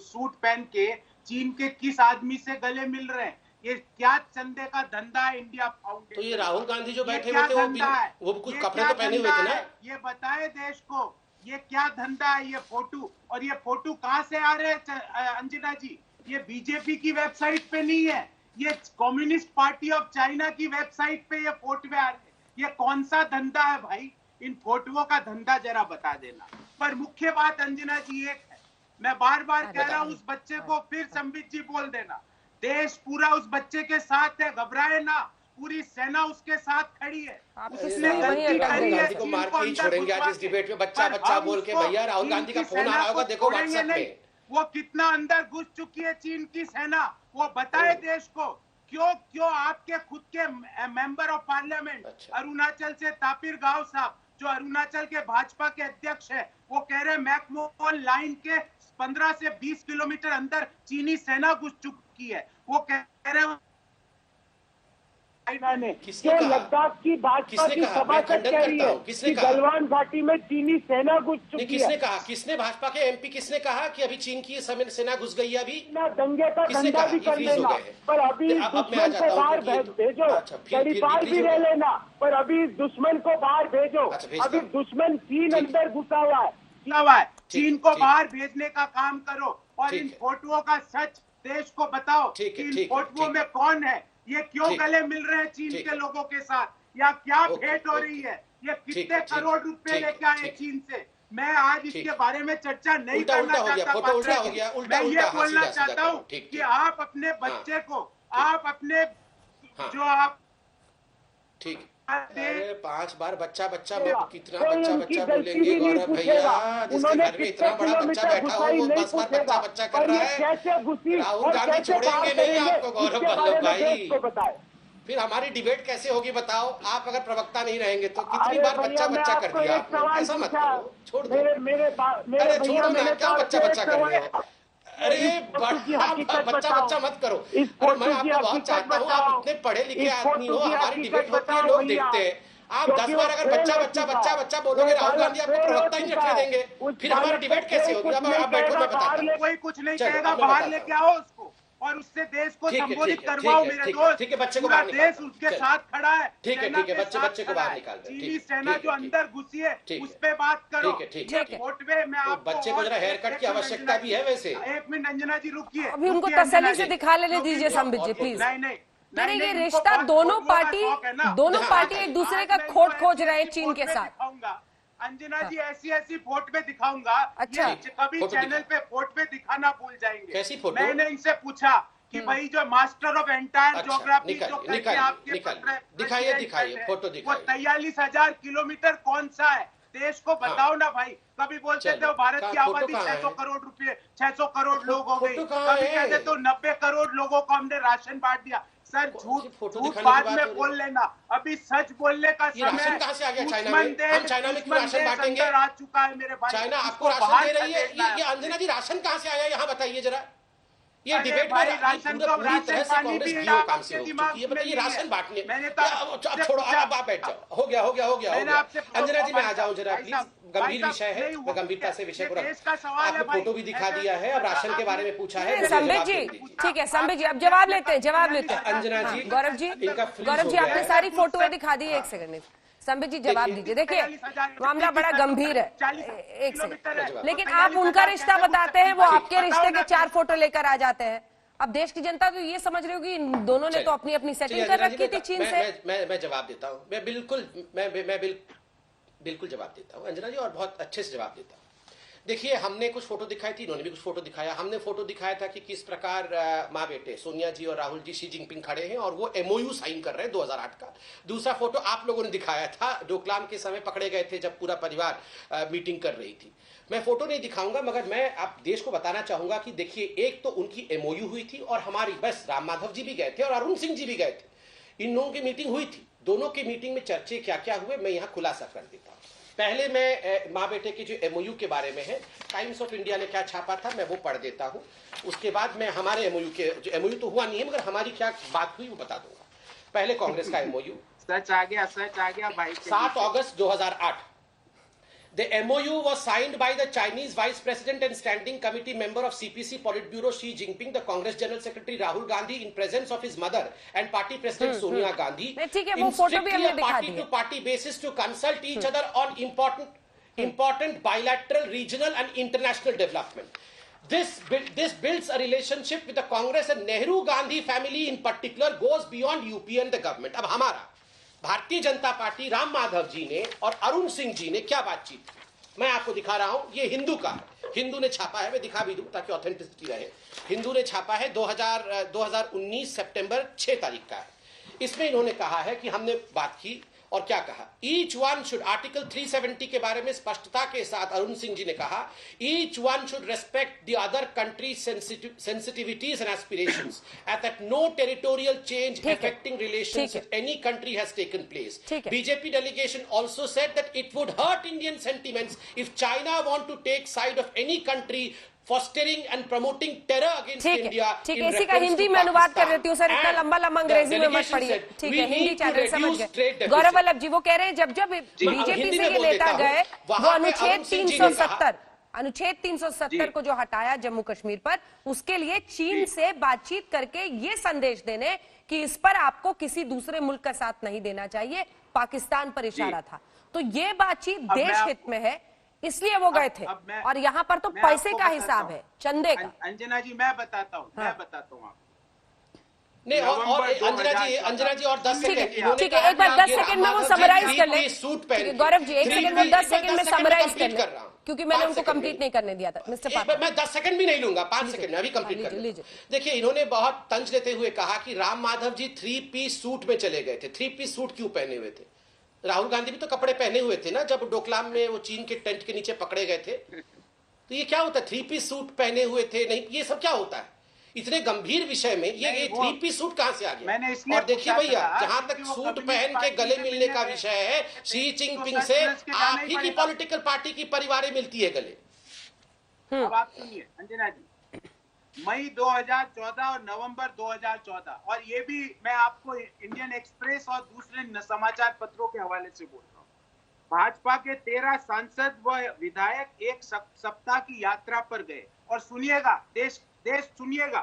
सूट पहन के चीन के किस आदमी से गले मिल रहे हैं? ये क्या चंदे का धंधा है इंडिया फाउंडेशन? तो ये राहुल गांधी जो बैठे हुए थे वो कुछ कपड़े तो पहने हुए थे ना? ये बताए देश को, ये क्या धंधा है? ये फोटो, और ये फोटो कहाँ से आ रहे हैं अंजना जी? ये बीजेपी की वेबसाइट पे नहीं है, ये कम्युनिस्ट पार्टी ऑफ चाइना की वेबसाइट पे ये फोटो आ रहे हैं। ये कौन सा धंधा है भाई? इन फोटोओं का धंधा जरा बता देना। पर मुख्य बात अंजना जी एक है, मैं बार बार कह रहा हूँ, उस बच्चे को फिर संबित जी बोल देना, देश पूरा उस बच्चे के साथ है, घबराए ना, पूरी सेना उसके साथ खड़ी है। उसने गलती करी है, को मार के ही छोड़ेंगे आज इस डिबेट में। बच्चा बच्चा बोल के, भैया राहुल गांधी का फोन आ रहा होगा, देखो व्हाट्सएप पे। वो कितना अंदर घुस चुकी है चीन की सेना, वो बताए देश को। क्यों आपके खुद के मेंबर ऑफ पार्लियामेंट अरुणाचल से तापिर गांव साहब, जो अरुणाचल के भाजपा के अध्यक्ष है, वो कह रहे हैं मैकमोहन लाइन के 15 से 20 किलोमीटर अंदर चीनी सेना घुस चुकी है। वो कह रहे हैं लद्दाख की भाजपा की सभा कह रही है कि गलवान घाटी में चीनी सेना घुस चुकी है। किसने कहा? किसने? भाजपा के एमपी किसने कहा कि अभी चीन की सेना घुस गई है? अभी दंगे का धंधा भी कर लेना, पर अभी दुश्मन को बाहर भेजो, तड़ीपार भी ले लेना, पर अभी दुश्मन को बाहर भेजो। अभी दुश्मन चीन अंदर घुसा हुआ है। चीन को बाहर भेजने का काम करो और इन फोटोओं का सच देश को बताओ कि इन फोटोओं में कौन है, ये क्यों गले मिल रहे हैं चीन के लोगों के साथ, या क्या भेंट हो रही है, ये कितने करोड़ रुपए लेके आए चीन से। मैं आज इसके बारे में चर्चा नहीं करना चाहता। मैं ये बोलना चाहता हूँ कि आप अपने बच्चे को, आप अपने जो आप ठीक। अरे अरे 5 बार बच्चा बच्चा कितना बच्चा बच्चा बोलेंगे गौरव भैया, जिसके घर में इतना बड़ा बच्चा बैठा हो वो 10 बार बच्चा बच्चा कर रहा है। कैसे घुसी राहुल और गांधी कैसे छोड़ेंगे नहीं आपको गौरव वल्लभ भाई। बताए फिर हमारी डिबेट कैसे होगी बताओ? आप अगर प्रवक्ता नहीं रहेंगे तो कितनी अरे बार भैया, बच्चा मैं बच्चा कर आपको दिया एक आपने। सवाल ऐसा मत पूछा। करो, छोड़ दो। मेरे अरे भैया छोड़ो ना, मैंने क्या बच्चा बच्चा कर रहे हो? अरे हकीकत बच्चा बताओ। बच्चा मत करो। इस अरे फोटो मैं की आपको बहुत हकीकत चाहता हूँ, बताओ। आप इतने पढ़े लिखे इस आदमी हो, फोटो की हमारी हकीकत डिबेट होती है, बताओ लोग भैया। देखते हैं। आप 10 क्योंकि बार वो अगर बच्चा फेल हो बच्चा चुका बच्चा है। बच्चा बोलोगे, वो राहुल गांधी आपको फेल हो प्रवक्ता ही नहीं चुका रखने है। देंगे। उस फिर हमारी बालक डिबेट को कैसे कोई होगी? कुछ अब नहीं आप बैठो, कहेगा, मैं बताता बाहर हूँ। कोई कुछ नहीं चलो, कहेगा, अब मैं बाहर बताता लेके हूँ। आओ उसको और उससे देश को ठीक है, संबोधित ठीक है, करवाओ ठीक है, मेरे ठीक है, दोस्त। ठीक है, बच्चे को पूरा बाहर देश निकाल। उसके चलो। साथ खड़ा है। ठीक है, सेना ठीक है, के बच्चे साथ बच्चे को खड़ा बाहर है। निकाल दो। चीनी ठीक है, सेना ठीक जो है, ठीक अंदर घुसी है ठीक है। उस पे बात करो। ठीक है, ठीक ये है, ठीक है। फोटवे में तो आपको बच्चे को जरा हेयर कट की आवश्यकता भी है वैसे। 1 मिनट अंजना जी रुकिए। अभी उनको रुकिए तसल्ली अंजना से जी। दिखा लेने क्योंकि दीजिए वो- संबित जी, प्लीज। नहीं नहीं नहीं, ये इनको रिश्ता बहुत दोनों फोटो का पार्टी शौक है ना। दोनों हाँ, पार्टी हाँ, एक दूसरे आज का मैं खोट इनको खोज रहे हैं ऐसी चीन के फोटो साथ। दिखाऊंगा। अंजना जी ऐसी फोटो पे दिखाऊंगा। अच्छा। ये कभी फोटो चैनल दिखा। पे फोटो पे दिखाना भूल जाएंगे। कैसी फोटो? मैंने इनसे पूछा कि भाई जो मास्टर ऑफ एंटायर अच्छा, ज्योग्राफी निकालिए, जो करके निकालिए, आपके निकालिए। president दिखाइए, दिखाइए, बैठे, फोटो वो दिखाइए। 43,000 किलोमीटर कौन सा है? देश को बताओ ना भाई। कभी बोलते थे चलो, भारत की कहाँ- फोटो आबादी कहाँ 600 है? करोड़ रुपए 600 करोड़ लोग हो गई। फोटो कहाँ कभी है? कहते तो 90 करोड़ लोगों को हमने राशन बांट दिया। सर कौन सी फोटो झूठ दिखाने की बाद बात में हो रही? बोल लेना। अभी सच बोलने का ये राशन समय कहाँ से आ गया चाइना दुश्मन में? देश- हम चाइना में क्यों दुश्मन राशन देश बांटेंगे? अंदर आ चुका है मेरे भाई। चाइना इसको आपको राशन बाहर दे रही है? खदेड़ना है। ये अंजना जी राशन कहाँ से आया यहाँ बताइए जरा। ये अरे डिबेट भाई, में राशन पूरी तो तरह से राशन पानी कांग्रेस भी जीरो काम से आपके हो दिमाग चुकी है। में बताइए नहीं राशन है। बांटने। मैंने तो अब छोड़ो, अब आप बैठ जाओ। हो गया, हो गया, हो गया, हो मैंने गया। आपसे अंजना जी मैं आ जाऊं जरा भाई प्लीज। साहब, गंभीर भाई विषय साहब, है, नहीं, मैं गंभीरता से विषय ये को देश का सवाल है आपने भाई। फोटो भी दिखा ऐसे- दिया है, अब राशन के बारे में पूछा है, नहीं, मुझे संबित जवाब जी, दे दीजिए। ठीक है संबित जी, अब जवाब लेते हैं, जवाब लेते हैं। अंजना जी, हाँ, गौरव जी, इनका फ्रीज गौरव हो जी गया आपने है। सारी फोटोएं दिखा दी। एक सेकंड में संबित जी जवाब दीजिए। देखिए मामला बड़ा गंभीर है। एक सेकंड, लेकिन आप उनका रिश्ता बताते हैं, वो आपके रिश्ते के 4 फोटो लेकर आ जाते हैं। अब देश की जनता तो ये समझ रही होगी इन दोनों ने तो अपनी अपनी सेटिंग कर रखी थी चीन से। मैं जवाब देता हूँ। मैं बिल्कुल जवाब देता हूँ अंजना जी, और बहुत अच्छे से जवाब देता हूँ। देखिए, हमने कुछ फोटो दिखाई थी, इन्होंने भी कुछ फोटो दिखाया। हमने फोटो दिखाया था कि किस प्रकार माँ बेटे सोनिया जी और राहुल जी शी जिनपिंग खड़े हैं और वो MOU साइन कर रहे हैं 2008 का। दूसरा फोटो आप लोगों ने दिखाया था, डोकलाम के समय पकड़े गए थे जब पूरा परिवार मीटिंग कर रही थी। मैं फोटो नहीं दिखाऊंगा, मगर मैं आप देश को बताना चाहूंगा कि देखिए, एक तो उनकी MOU हुई थी और हमारी, बस राम माधव जी भी गए थे और अरुण सिंह जी भी गए थे। इन लोगों की मीटिंग हुई थी। दोनों की मीटिंग में चर्चे क्या क्या हुए, मैं यहाँ खुलासा कर देता हूँ। पहले मैं माँ बेटे के जो MOU के बारे में है, टाइम्स ऑफ इंडिया ने क्या छापा था मैं वो पढ़ देता हूँ। उसके बाद मैं हमारे MOU के, जो MOU तो हुआ नहीं है मगर हमारी क्या बात हुई वो बता दूंगा। पहले कांग्रेस का MOU, सच आ गया भाई। 7 अगस्त 2008। The MOU was signed by the Chinese Vice President and Standing Committee member of CPC Politburo Xi Jinping, the Congress General Secretary Rahul Gandhi, in presence of his mother and party president Sonia Gandhi, ठीक है, वो in photo भी strictly हमने a दिखा दी है। party-to-party basis to consult each other on important bilateral, regional and international development. This builds a relationship with the Congress and Nehru Gandhi family in particular, goes beyond UP and the government. अब हमारा Bharatiya Janata party, Ram Madhav ji ने और अरुण सिंह जी ने क्या बातचीत की, मैं आपको दिखा रहा हूं। ये हिंदू का है, हिंदू ने छापा है, मैं दिखा भी दूं ताकि ऑथेंटिसिटी रहे। हिंदू ने छापा है 2019 सितंबर 6 तारीख का है। इसमें इन्होंने कहा है कि हमने बात की और क्या कहा, ईच वन शुड, आर्टिकल 370 के बारे में स्पष्टता के साथ अरुण सिंह जी ने कहा, each one should respect the other country sensitivities and aspirations and that no territorial change affecting relations with any country has taken place. BJP delegation also said that it would hurt Indian sentiments if China want to take side of any country fostering and promoting terror against India. ठीक है, इसी का हिंदी में अनुवाद कर देती हूँ sir, इतना लंबा अंग्रेजी में मत पढ़िए। ठीक है, हिंदी चैनल समझ गए। गौरव वल्लभ जी वो कह रहे हैं जब बीजेपी से ये नेता गए, वो अनुच्छेद 370 को जो हटाया जम्मू कश्मीर पर, उसके लिए चीन से बातचीत करके ये संदेश देने कि इस पर आपको किसी दूसरे मुल्क का साथ नहीं देना चाहिए, पाकिस्तान पर इशारा था। तो ये बातचीत देश हित में है, इसलिए वो गए थे। और यहाँ पर तो पैसे का हिसाब है, चंदे का। अंजना जी मैं बताता हूँ आपको नहीं, और अंजना जी और 10 सेकंड, ठीक है, एक बार 10 सेकंड में वो समराइज कर ले। गौरव जी 1 सेकंड में 10 सेकंड में समराइज कर ले। क्योंकि मैंने उनको कंप्लीट नहीं करने दिया था। मिस्टर पात्रा, मैं 10 सेकंड भी नहीं लूंगा, 5 सेकंड में अभी कंप्लीट कर लीजिए। देखिए, इन्होंने बहुत तंज लेते हुए कहा कि राम माधव जी 3 पीस सूट में चले गए थे। 3 पीस सूट क्यों पहने हुए थे? राहुल गांधी भी तो कपड़े पहने हुए थे ना, जब डोकलाम में वो चीन के टेंट के नीचे पकड़े गए थे। तो ये क्या होता है, 3 पीस सूट पहने हुए थे? नहीं, ये सब क्या होता है इतने गंभीर विषय में? ये 3 पीस सूट कहां से आ गया? मैंने इसलिए और देखिए भैया, पूछा था जहां तक क्योंकि वो सूट कम्युनिस्ट पहन के पार्टी गले से मिलने का गए। विषय है, शी जिनपिंग तो से सच के जाना आप ही ही की पड़ेगा। पॉलिटिकल पार्टी की परिवारें मिलती है गले। अब आप सुनिए अंजना जी, मई 2014 और नवंबर 2014, और ये भी मैं आपको इंडियन एक्सप्रेस और दूसरे समाचार पत्रों के हवाले से बोल रहा हूँ। भाजपा के 13 सांसद व विधायक एक सप्ताह की यात्रा पर गए, और सुनिएगा, देश सुनिएगा,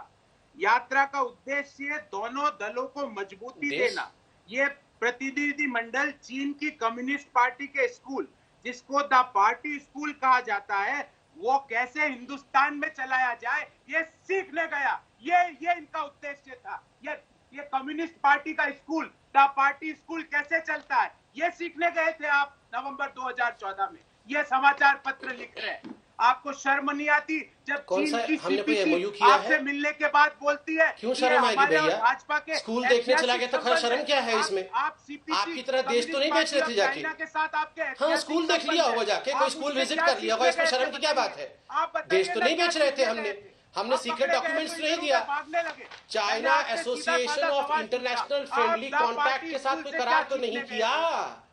यात्रा का उद्देश्य दोनों दलों को मजबूती देना। ये प्रतिनिधि मंडल चीन की कम्युनिस्ट पार्टी के स्कूल, जिसको द पार्टी स्कूल कहा जाता है, वो कैसे हिंदुस्तान में चलाया जाए ये सीखने गया। ये इनका उद्देश्य था। ये कम्युनिस्ट पार्टी का स्कूल, द पार्टी स्कूल कैसे चलता है, ये सीखने गए थे आप नवंबर 2014 में। ये समाचार पत्र लिख रहे हैं। आपको शर्म नहीं आती जब चीन की सीपीसी आपसे मिलने के बाद बोलती है? क्यों शर्म आएगी भैया? भाजपा के स्कूल देखने चला गया तो खैर शर्म क्या है इसमें? आप सीपीसी आपकी तरह देश तो नहीं बेच रहे थे जाके? के साथ आपके हाँ, स्कूल देख लिया होगा जाके, कोई स्कूल विजिट कर लिया होगा, इसमें शर्म की क्या बात है? देश तो नहीं बेच रहे थे हमने सीक्रेट डॉक्यूमेंट्स नहीं दिया। China association of international friendly contact के साथ कोई करार तो नहीं किया।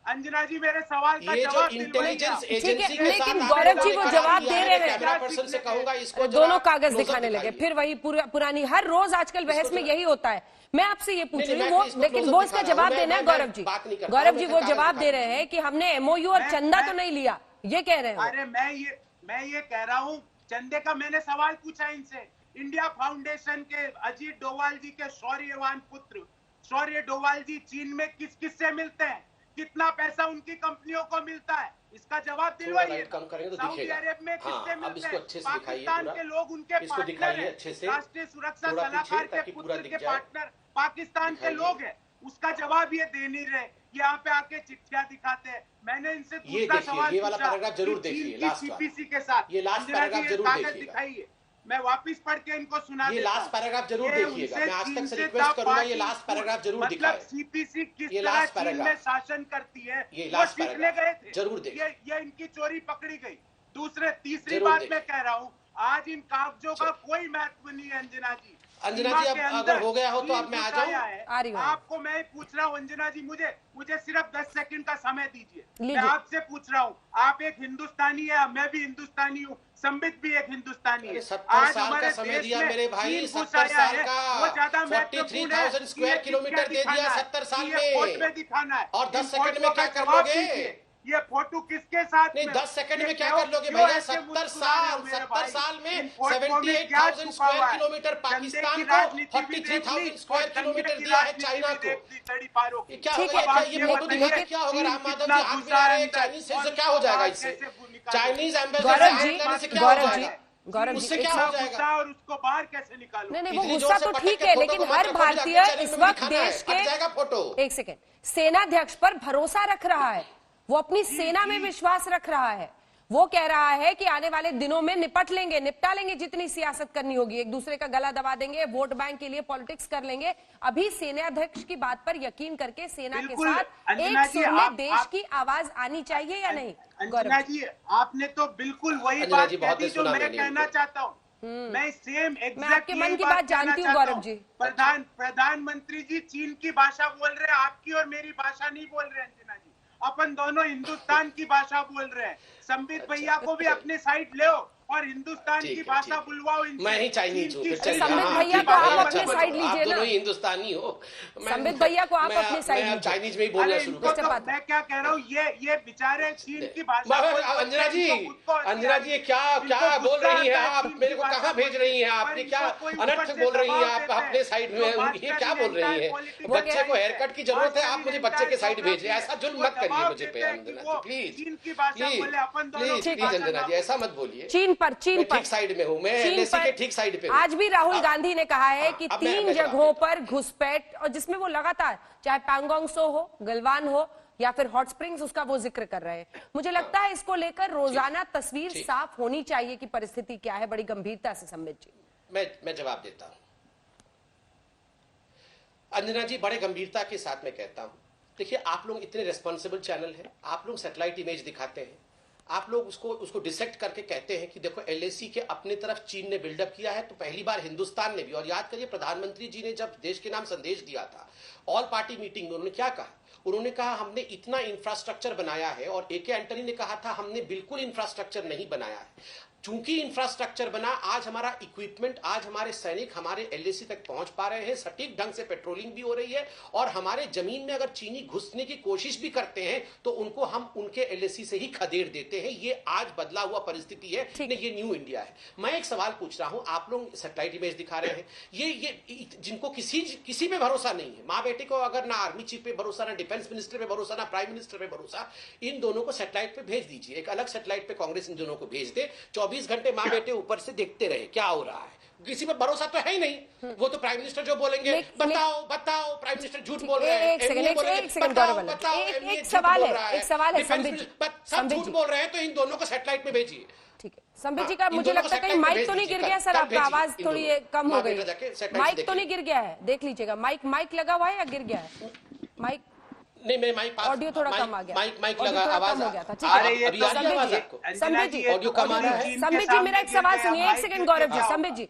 अंजना जी, मेरे सवाल का ये जो जवाब इंटेलिजेंस एजेंसी के लेकिन साथ गौरव जी वो जवाब दे रहे हैं। कैमरा पर्सन से कहूंगा इसको दोनों कागज दिखाने लगे, फिर वही पुरानी, हर रोज आजकल बहस में यही होता है। मैं आपसे ये पूछ रही हूँ, वो लेकिन वो इसका जवाब देना है गौरव जी। गौरव जी वो जवाब दे रहे हैं कि हमने एमओयू और चंदा तो नहीं लिया, ये कह रहे हैं। अरे मैं ये कह रहा हूँ, चंदे का मैंने सवाल पूछा इनसे। इंडिया फाउंडेशन के अजीत डोवाल जी के शौर्यवान पुत्र शौर्य डोवाल जी चीन में किस किस से मिलते हैं? कितना पैसा उनकी कंपनियों को मिलता है? इसका जवाब दिलवाइए। सऊदी अरब में किससे मिलते हैं? पाकिस्तान के लोग उनके पार्टनर हैं। राष्ट्रीय सुरक्षा सलाहकार के पुत्र के पार्टनर पाकिस्तान के लोग हैं। उसका जवाब ये दे नहीं रहे, यहाँ पे आके चिट्ठियां दिखाते हैं। मैंने इनसे दूसरा सवाल ये वाला पैराग्राफ जरूर देखिए, लास्ट सीपीसी के साथ ये लास्ट पैराग्राफ जरूर दिखाइए। मैं वापस पढ़ के इनको सुना ये लास्ट पैराग्राफ जरूर देखिएगा। मैं आज तक से रिक्वेस्ट करूंगा, ये लास्ट पैराग्राफ जरूर दिखाएं। मतलब सीपीसी किस तरह चीन में शासन करती है, वो सीखने गए थे। जरूर देखिए। ये इनकी चोरी पकड़ी गई। तीसरी बात मैं कह रहा हूँ, आज इन कागजों का कोई महत्व नहीं है अंजना जी। अंजना जी, अब अगर हो गया हो तो अब मैं आ जाऊं। आपको मैं पूछ रहा हूँ अंजना जी, मुझे सिर्फ 10 सेकंड का समय दीजिए। मैं आपसे पूछ रहा हूँ, आप एक हिंदुस्तानी है, मैं भी हिंदुस्तानी हूँ, संबित भी एक हिंदुस्तानी है। 70 साल का समय दिया मेरे भाई, 70 साल का, 43,000 स्क्वायर किलोमीटर दे दिया 70 साल में। दिखाना है और 10 सेकंड में क्या कर लोगे? ये फोटो किसके साथ? नहीं, 10 सेकंड में क्या कर लोगे भैया? 70 साल में 78,000 स्क्वायर किलोमीटर पाकिस्तान को, 43,000 स्क्वायर किलोमीटर दिया है चाइना को। क्या होगा ये फोटो दिखा के? क्या होगा? राम माधव जी हाथ मिला रहे हैं चाइनीज से, क्या हो जाएगा इससे? चाइनीज एम्बेसडर से क्या हो जाएगा? गौरव उससे क्या हो जाएगा? और उसको बाहर कैसे निकालो? नहीं, वो गुस्सा तो ठीक है, लेकिन हर भारतीय इस वक्त देश के, फोटो, एक सेकेंड, सेनाध्यक्ष पर भरोसा रख रहा है। वो अपनी सेना में विश्वास रख रहा है। वो कह रहा है कि आने वाले दिनों में निपटा लेंगे जितनी सियासत करनी होगी, एक दूसरे का गला दबा देंगे, वोट बैंक के लिए पॉलिटिक्स कर लेंगे। अभी सेनाध्यक्ष की बात पर यकीन करके सेना के साथ एक सुर में देश की आवाज आनी चाहिए या नहीं? अंजना जी, आपने तो बिल्कुल वही बात कह दी जो मैं कहना चाहता हूँ। मैं सेम मैं आपके मन की बात जानती हूँ गौरव जी। प्रधानमंत्री जी चीन की भाषा बोल रहे हैं, आपकी और मेरी भाषा नहीं बोल रहे अंजना जी। अपन दोनों हिंदुस्तान की भाषा बोल रहे हैं। संबित भैया को भी अपने साइड ले और हिंदुस्तान की भाषा बुलवाओ। मैं ही चाइनीज हूँ, संबित भैया को आप अपने साइड लीजिए ना। हिंदुस्तानी हो, संबित भैया को आप अपने साइड लीजिए। चाइनीज में ही बोलना शुरू करो। मैं क्या कह रहा हूँ, ये बेचारे चीन की भाषा। अंजना जी क्या बोल रही है आप? मेरे को कहाँ भेज रही है आप? क्या अनर्थ बोल रही है आप अपने साइड में? ये क्या बोल रही है? बच्चे को हेयर कट की जरूरत है, आप मुझे बच्चे के साइड भेज रहे हैं। ऐसा जुल्म मत करिए मुझे पे अंजना, प्लीज प्लीज अंजना जी, ऐसा मत बोलिए। चीन पर ठीक साइड में हूँ मैं, एलएसी के ठीक साइड पे हूँ। आज भी राहुल गांधी ने कहा है कि 3 जगहों पर घुसपैठ, और जिसमें वो लगातार, चाहे पैंगोंग त्सो हो, गलवान हो, या फिर हॉट स्प्रिंग्स, उसका वो जिक्र कर रहे हैं। मुझे लगता है इसको लेकर रोजाना तस्वीर साफ होनी चाहिए कि परिस्थिति क्या है, बड़ी गंभीरता से। संबित जी, मैं जवाब देता हूं। अंजना जी, बड़े गंभीरता के साथ मैं कहता हूं, देखिए आप लोग इतने रिस्पॉन्सिबल चैनल हैं, आप लोग सैटेलाइट इमेज दिखाते हैं, आप लोग उसको डिसेक्ट करके कहते हैं कि देखो एलएसी के अपने तरफ चीन ने बिल्डअप किया है, तो पहली बार हिंदुस्तान ने भी। और याद करिए प्रधानमंत्री जी ने जब देश के नाम संदेश दिया था ऑल पार्टी मीटिंग में, उन्होंने क्या कहा? उन्होंने कहा हमने इतना इंफ्रास्ट्रक्चर बनाया है, और एके एंटनी ने कहा था हमने बिल्कुल इंफ्रास्ट्रक्चर नहीं बनाया है। चूंकि इंफ्रास्ट्रक्चर बना, आज हमारा इक्विपमेंट, आज हमारे सैनिक हमारे एलएसी तक पहुंच पा रहे हैं, सटीक ढंग से पेट्रोलिंग भी हो रही है, और हमारे जमीन में अगर चीनी घुसने की कोशिश भी करते हैं तो उनको हम उनके एलएसी से ही खदेड़ देते हैं। ये आज बदला हुआ परिस्थिति है, ये न्यू इंडिया है। मैं एक सवाल पूछ रहा हूं, आप लोग सैटेलाइट इमेज दिखा रहे हैं, ये जिनको किसी पे भरोसा नहीं है, माँ बेटे को अगर ना आर्मी चीफ पे भरोसा, ना डिफेंस मिनिस्टर पे भरोसा, ना प्राइम मिनिस्टर पे भरोसा, इन दोनों को सैटेलाइट पे भेज दीजिए, एक अलग सैटेलाइट पे कांग्रेस इन दोनों को भेज दे, 24 घंटे माँ बेटे ऊपर से देखते रहे क्या हो रहा है। किसी पर भरोसा तो है ही नहीं। वो तो प्राइम मिनिस्टर जो बोलेंगे बताओ प्राइम मिनिस्टर झूठ बोल रहे हैं, एक सेकंड सवाल है सब झूठ बोल रहे हैं, तो इन दोनों को सैटेलाइट में भेजिए। ठीक है संबित जी का, मुझे लगता है कहीं माइक तो नहीं गिर गया सर, आपका आवाज थोड़ी कम हो गई, माइक तो नहीं गिर गया है? देख लीजिएगा, माइक लगा हुआ है या गिर गया है माइक? नहीं, मैं माइक पास, ऑडियो थोड़ा कम आ गया, माइक लगा, आवाज हो गया था। संबित जी ऑडियो कम आ रहा है। संबित जी मेरा एक सवाल सुनिए, एक सेकंड गौरव जी। संबित जी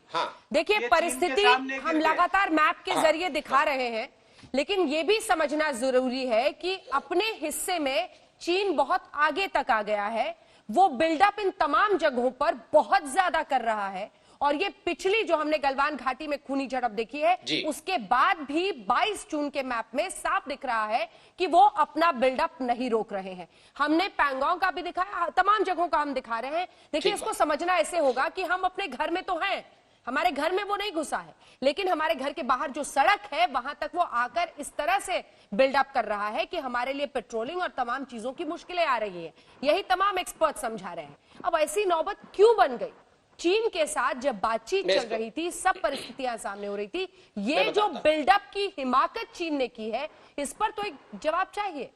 देखिए, परिस्थिति हम लगातार मैप के जरिए दिखा रहे हैं, लेकिन ये भी समझना जरूरी है कि अपने हिस्से में चीन बहुत आगे तक आ गया है, वो बिल्डअप इन तमाम जगहों पर बहुत ज्यादा कर रहा है, और ये पिछली जो हमने गलवान घाटी में खूनी झड़प देखी है, उसके बाद भी 22 जून के मैप में साफ दिख रहा है कि वो अपना बिल्डअप नहीं रोक रहे हैं। हमने पैंगोंग का भी दिखाया, तमाम जगहों का हम दिखा रहे हैं। देखिए, इसको समझना ऐसे होगा कि हम अपने घर में तो हैं, हमारे घर में वो नहीं घुसा है, लेकिन हमारे घर के बाहर जो सड़क है वहां तक वो आकर इस तरह से बिल्डअप कर रहा है कि हमारे लिए पेट्रोलिंग और तमाम चीजों की मुश्किलें आ रही है। यही तमाम एक्सपर्ट समझा रहे हैं। अब ऐसी नौबत क्यों बन गई? चीन के साथ जब बातचीत चल रही थी, सब परिस्थितियां सामने हो रही थी, ये जो बिल्डअप की हिमाकत चीन ने की है, इस पर तो एक जवाब चाहिए।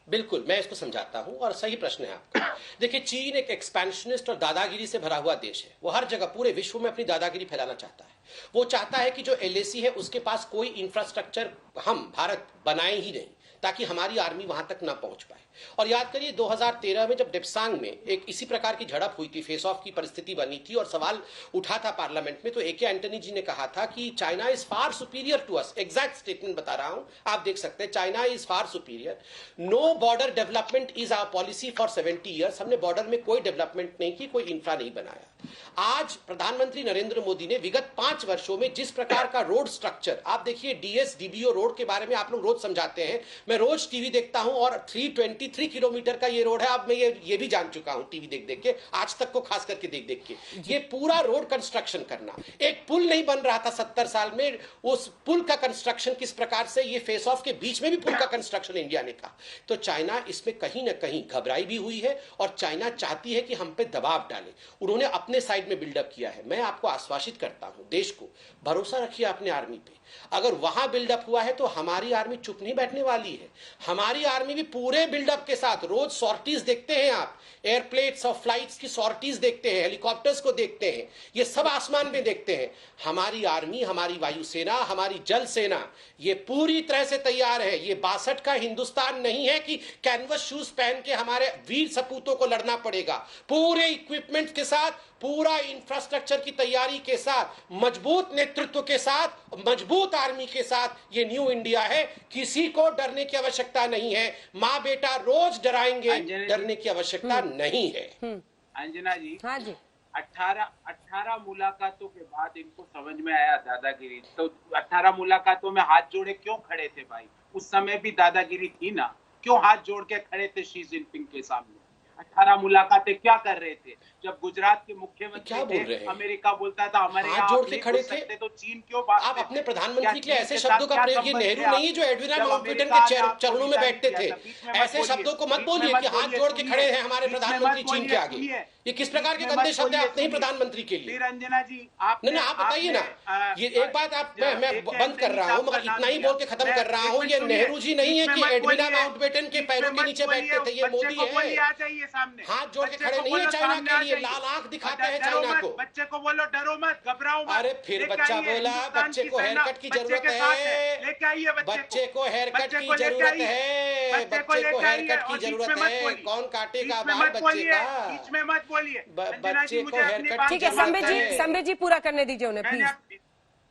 बिल्कुल, मैं इसको समझाता हूं, और सही प्रश्न है आपका। देखिए, चीन एक एक्सपेंशनिस्ट और दादागिरी से भरा हुआ देश है। वो हर जगह पूरे विश्व में अपनी दादागिरी फैलाना चाहता है। वो चाहता है कि जो एलएसी है उसके पास कोई इंफ्रास्ट्रक्चर हम भारत बनाए ही नहीं, ताकि हमारी आर्मी वहां तक ना पहुंच पाए। और याद करिए 2013 में जब डेप्सांग में एक इसी प्रकार की झड़प हुई थी, फेस ऑफ की परिस्थिति बनी थी और सवाल उठा था पार्लियामेंट में, तो एके एंटनी जी ने कहा था कि China is far superior to us. Exact statement बता रहा हूं, आप देख सकते हैं, China is far superior, no border development is our policy for 70 years. हमने बॉर्डर में कोई डेवलपमेंट नहीं की, कोई इंफ्रा नहीं बनाया। आज प्रधानमंत्री नरेंद्र मोदी ने विगत 5 वर्षों में जिस प्रकार का रोड स्ट्रक्चर, आप देखिए डीएस डीबीओ रोड के बारे में आप लोग रोज समझाते हैं, मैं रोज टीवी देखता हूं, और 323 किलोमीटर का ये रोड है। अब मैं ये भी जान चुका हूं टीवी देख देख के, आज तक को खास करके देख देख के, ये पूरा रोड कंस्ट्रक्शन करना। एक पुल नहीं बन रहा था 70 साल में, उस पुल का कंस्ट्रक्शन किस प्रकार से, ये फेस ऑफ के बीच में भी पुल का कंस्ट्रक्शन इंडिया ने कहा। तो चाइना इसमें कहीं ना कहीं घबराई भी हुई है, और चाइना चाहती है कि हम पे दबाव डाले। उन्होंने अपने साइड में बिल्डअप किया है। मैं आपको आश्वासित करता हूं, देश को भरोसा रखिए अपने आर्मी पे। अगर वहां बिल्डअप हुआ है तो हमारी आर्मी चुप नहीं बैठने वाली है। हमारी आर्मी भी पूरे बिल्डअप के साथ, रोज सॉर्टीज देखते हैं आप, एयरप्लेन्स और फ्लाइट्स की सॉर्टीज देखते हैं, हेलीकॉप्टर्स को देखते हैं, ये सब आसमान में देखते हैं। हमारी आर्मी, हमारी वायुसेना, हमारी जल सेना, ये पूरी तरह से तैयार है। ये 62 का हिंदुस्तान नहीं है कि कैनवस शूज पहन के हमारे वीर सपूतों को लड़ना पड़ेगा। पूरे इक्विपमेंट के साथ, पूरा इंफ्रास्ट्रक्चर की तैयारी के साथ, मजबूत नेतृत्व के साथ, मजबूत आर्मी के साथ, ये न्यू इंडिया है। किसी को डरने की आवश्यकता नहीं है। माँ बेटा रोज डराएंगे, डरने की आवश्यकता नहीं है। अंजना जी, हाँ जी, 18 मुलाकातों के बाद इनको समझ में आया दादागिरी। तो 18 मुलाकातों में हाथ जोड़े क्यों खड़े थे भाई? उस समय भी दादागिरी थी ना, क्यों हाथ जोड़ के खड़े थे शी जिनपिंग के सामने? 18 मुलाकातें क्या कर रहे थे? जब गुजरात के मुख्यमंत्री क्या बोल रहे थे, हैं? अमेरिका बोलता था हमारे हाथ यहाँ जोड़ आप के नहीं खड़े घुस थे। सकते, तो चीन क्यों बात आप करते अपने थे? प्रधानमंत्री के लिए क्या ऐसे चीन के शब्दों साथ का क्या प्रयोग, ये संबंध नेहरू थे नहीं है जो एडविना जब माउंटबेटन अमेरिका के ने आपको चरणों में वीजा नहीं बैठते दिया थे। था? बीच में मत ऐसे बोलिए, शब्दों को मत बीच में बोलिए मत कि हाथ बोलिए, जोड़ के सुनिए, खड़े हैं हमारे बीच में प्रधानमंत्री मत चीन बोलिए, के आगे। सुनिए, ये किस प्रकार के बीच में गंदे मत शब्द है बोलिए, अपने ही सुनिए। प्रधानमंत्री के लिए? फिर अंजना जी नहीं आप बताइए ना, ये एक बात आप मैं बंद कर रहा हूँ, मगर इतना ही बोल के खत्म कर रहा हूँ। ये नेहरू जी नहीं है कि एडविना माउंटबेटन के पैरों के नीचे बैठते थे, ये मोदी है। आ जाइए सामने, हाथ जोड़ के खड़े नहीं है चाइना के लिए, लाल आंख दिखाते हैं चाइना को। बच्चे को बोलो डरो मत, घबराओ मत। अरे फिर बच्चा बोला, बच्चे को हेयर कट की जरूरत है, लेके आइए बच्चे को हेयर कट की जरूरत है, बच्चे को हेयर कट की जरूरत है। कौन काटेगा बाल बच्चे का? बीच में मत बोलिए, बच्चे को हेयर कट ठीक है संबित जी पूरा करने दीजिए उन्हें प्लीज।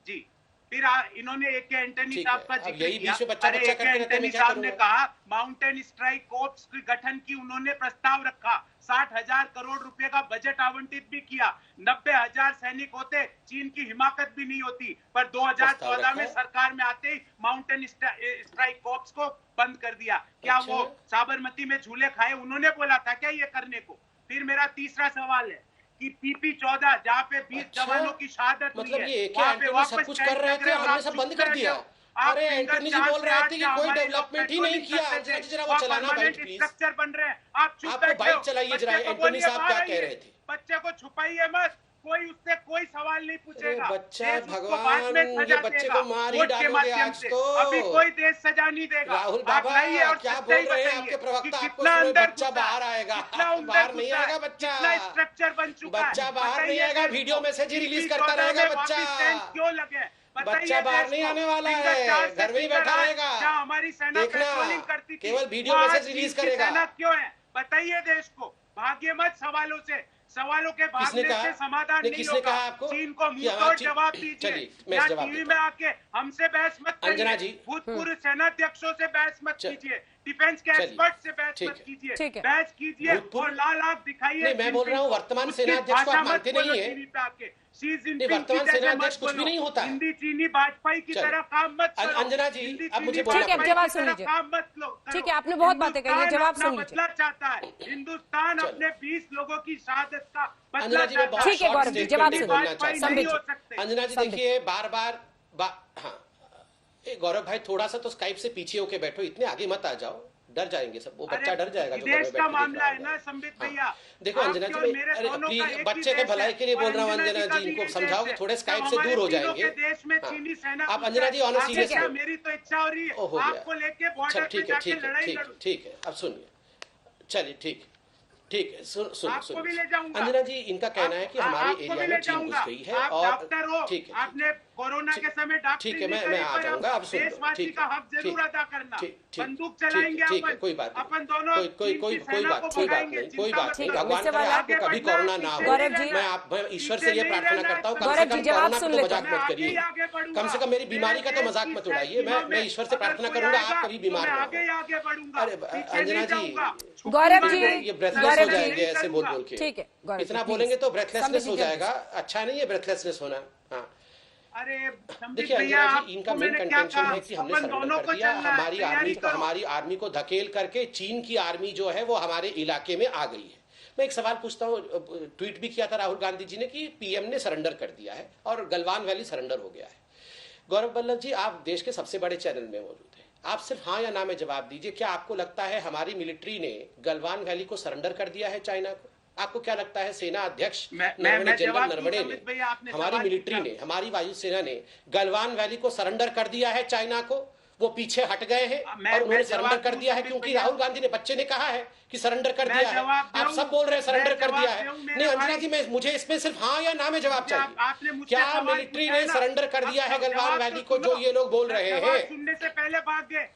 जी फिर इन्होंने एक एंटनी ठीक साहब है, का अब जिक्र यही किया। बीच में बच्चा अरे बच्चा एक करते रहते हैं, एंटनी मैं क्या साहब ने करूंगा? कहा माउंटेन स्ट्राइक कोर्प्स के गठन की उन्होंने प्रस्ताव रखा, 60,000 करोड़ रुपए का बजट आवंटित भी किया, 90,000 सैनिक होते, चीन की हिमाकत भी नहीं होती। पर 2014 में सरकार में आते ही माउंटेन स्ट्राइक कोर्प्स को बंद कर दिया। क्या वो साबरमती में झूले खाए उन्होंने बोला था क्या ये करने को? फिर मेरा तीसरा सवाल है कि PP-14 जहाँ पे 20 जवानों की शहादत हुई मतलब है, ये एक वहाँ एंटनी पे सब वापस कुछ टैंक कर रहे लग थे हैं और और हमने आप सब चुप बंद कर बैठे दिया। हो। आप अरे फिंगर एंटनी जी चार बोल से रहे आठ थे कि या कोई हमारे डेवलपमेंट ही डॉक्टर नहीं को किया। करते थे। जरा वो चलाना बाइक परमानेंट प्लीज। स्ट्रक्चर बन रहे हैं, आप चुप आपको बैठे बाइक हो। चलाइए जरा, बच्चे को एंटनी बोलिए साहब क्या बाहर कह रहे आइए। थे? बच्चे को छुपाइए मत, कोई उससे कोई सवाल नहीं पूछेगा। बच्चा देश उसको भगवान, बाद में ये सजा बच्चे देगा, को मार ही वोट के डालोगे माध्यम आज से। तो। अभी कोई देश सजा नहीं देगा। राहुल आप बाबा लाइए और क्या सच्चाई बोल रहे हैं बताइए आपके प्रवक्ता? कि आपको कितना सुने अंदर बच्चा घुसा है, बाहर आएगा, कितना अंदर बाहर नहीं घुसा है, आएगा बच्चा। कितना स्ट्रक्चर बन चुका है। बच्चा बाहर नहीं बताइए आएगा, देश वीडियो को। मैसेज ही रिलीज PP-14 करता रहेगा में बच्चा। वापस टैंक क्यों लगे? बच्चा बाहर नहीं आने वाला है, घर में ही बैठा रहेगा। क्या हमारी सेना देखना, पेट्रोलिंग करती थी, केवल वीडियो वहाँ मैसेज चीन रिलीज की करेगा। सेना क्यों है? बताइए देश को, भाग्य मत सवालों से। सवालों के भागने से समाधान नहीं किसने होगा। कहा आपको? चीन को कि मुंह हमारा तोड़ चीन- जवाब दीजिए, चलिए, मैं या जवाब टीवी देता में हूं। आके हमसे बहस मत अंजना करिए, जी, भूतपूर्व सेनाध्यक्षों से बहस मत कीजिए, डिफेंस के चलिए, एक्सपर्ट से बहस ठीक मत है, कीजिए, ठीक है। बहस कीजिए भूतपूर्व- और लाल आंख दिखाइए। नहीं, मैं बोल रहा हूं वर्तमान उसकी सेनाध्यक्ष को आप भाषा मत मानते बोलो नहीं है। टीवी पे आके। शी नहीं, जिनपिंग वर्तमान की जैसे सेनाध्यक्ष मत कुछ भी बोलो। नहीं होता है। हिंदी चीनी वाजपेयी की चलो। तरह काम मत करो। अंजना जी, हिंदी अब मुझे चीनी बोलना ठीक है, वाजपेयी जवाब की सुन तरह लीजिए। काम मत लो, ठीक करो। है, आपने बहुत बातें कही हैं, हिंदुस्तान जवाब अपना सुन लीजिए। बदला चाहता है। हिंदुस्तान चलो। अपने 20 लोगों की शहादत का अंजना बदला जी मैं चाहता बहुत है। ठीक है, शॉर्ट गौरव जी, स्टेटमेंट जवाब नहीं सुनो। बोलना वाजपेयी चाहता नहीं हूं। हो सकते। अंजना जी संबित। देखिए बार हाँ गौरव भाई थोड़ा सा तो स्काइप से पीछे होके बैठो, इतने आगे मत आ जाओ, डर जाएंगे सब। वो बच्चा डर जाएगा जो घर में देश बैठ का के देख मामला रहा है ना होगा। संबित हाँ। भैया। देखो अंजना जी, अरे प्लीज बच्चे के भलाई के लिए बोल रहा हूँ अंजना जी, इनको समझाओ कि थोड़े स्काइप से दूर हो जाएंगे। देश में हाँ। चीनी सेना आप अंजना जी ऑन सीरियस क्या हो। मेरी तो इच्छा हो रही हो है गया। आपको लेके बॉर्डर पे ठीक है जाके ठीक है लड़ाई ठीक है लड़ूं। ठीक है, अब सुनिए, चलिए ठीक है, सुन आपको भी ले जाऊंगा। अंजना जी, इनका कहना है कि हमारे आपको एरिया भी में ले चीन घुस जाऊंगा। गई है आप और डॉक्टर हो, ठीक है, आपने कोरोना के समय डॉक्टरी ठीक है, नहीं मैं करी, आ पर जाऊंगा, अब सुन लो, देशवासी ठीक का है, हक जरूर ठीक, अदा करना। ठीक, बंदूक ठीक, चलाएंगे ठीक है, अपन, कोई बात नहीं। अपन दोनों कोई बात भगाएंगे, नहीं, कोई चिंता बात मत नहीं, करो। भगवान मिस्टर करे वाला, आपको कभी कोरोना ना हो। गौरव जी, मैं ईश्वर से ये प्रार्थना करता हूँ, कम से गौरव कम जी, जवाब कोरोना सुन को तो लेते मजाक हैं। मत करिए, कम से कम मेरी बीमारी का तो मजाक मत उड़ाइए। मैं ईश्वर से प्रार्थना करूंगा आप कभी बीमार ना हो। अरे अंजना जी, गौरव जी, ये ब्रेथलेस हो गौरव जी, जाएंगे ऐसे बोल के। ठीक है गौरव जी, इतना प्लीज। बोलेंगे तो ब्रेथलेसनेस हो संबित जी, जाएगा, अच्छा नहीं है ब्रेथलेसनेस होना। हाँ अरे देखिए अंजना जी, इनका मेन कंटेंशन है कि हमने सरेंडर कर दिया, हमारी आर्मी को धकेल करके चीन की आर्मी जो है वो हमारे इलाके में आ गई है। मैं एक सवाल पूछता हूँ, ट्वीट भी किया था राहुल गांधी जी ने कि पीएम ने सरेंडर कर दिया है और गलवान वैली सरेंडर हो गया है। गौरव बल्लभ जी, आप देश के सबसे बड़े चैनल में मौजूद हैं, आप सिर्फ हाँ या ना में जवाब दीजिए। क्या आपको लगता है हमारी मिलिट्री ने गलवान वैली को सरेंडर कर दिया है चाइना को? आपको क्या लगता है सेना अध्यक्ष जनरल नरवणे ने, हमारी मिलिट्री ने, हमारी वायुसेना ने गलवान वैली को सरेंडर कर दिया है चाइना को? वो पीछे हट गए हैं और उन्होंने सरेंडर कर दिया है क्योंकि राहुल गांधी ने, बच्चे ने कहा है कि सरेंडर कर दिया है। आप सब बोल रहे हैं सरेंडर कर दिया है। नहीं अंजना जी, मुझे इसमें सिर्फ हाँ या ना में जवाब चाहिए। क्या मिलिट्री ने सरेंडर कर दिया है गलवान वैली को, जो ये लोग बोल रहे हैं? सुनने से पहले भाग गए।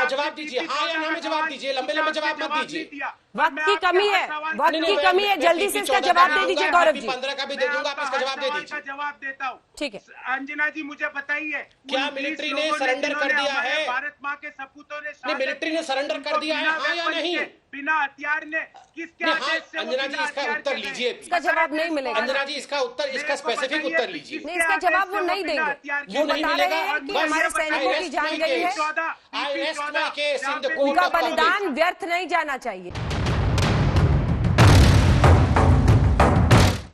जवाब दीजिए, हाँ या ना में जवाब दीजिए, लंबे लंबे जवाब मत दीजिए। वक्त की कमी है, वक्त की कमी है, जल्दी से इसका जवाब दे दीजिए गौरव जी। 15 का भी दे दूंगा, आप इसका जवाब दे दीजिए। जवाब देता हूँ, ठीक है अंजना जी, मुझे बताइए क्या मिलिट्री ने सरेंडर कर दिया है? भारत माँ के सपूतों ने मिलिट्री ने सरेंडर कर दिया है, हाँ या नहीं? बिना हथियार ने किसके आदेश से? अंजना जी, इसका उत्तर लीजिए। इसका जवाब नहीं मिलेगा। अंजना जी, इसका उत्तर, इसका स्पेसिफिक उत्तर लीजिए। नहीं, इसका जवाब वो नहीं देंगे, वो नहीं बता रहे मिलेगा। हैं कि हमारे सैनिकों की जान गई है, I rest my case in the court उनका of public. बलिदान व्यर्थ नहीं जाना चाहिए।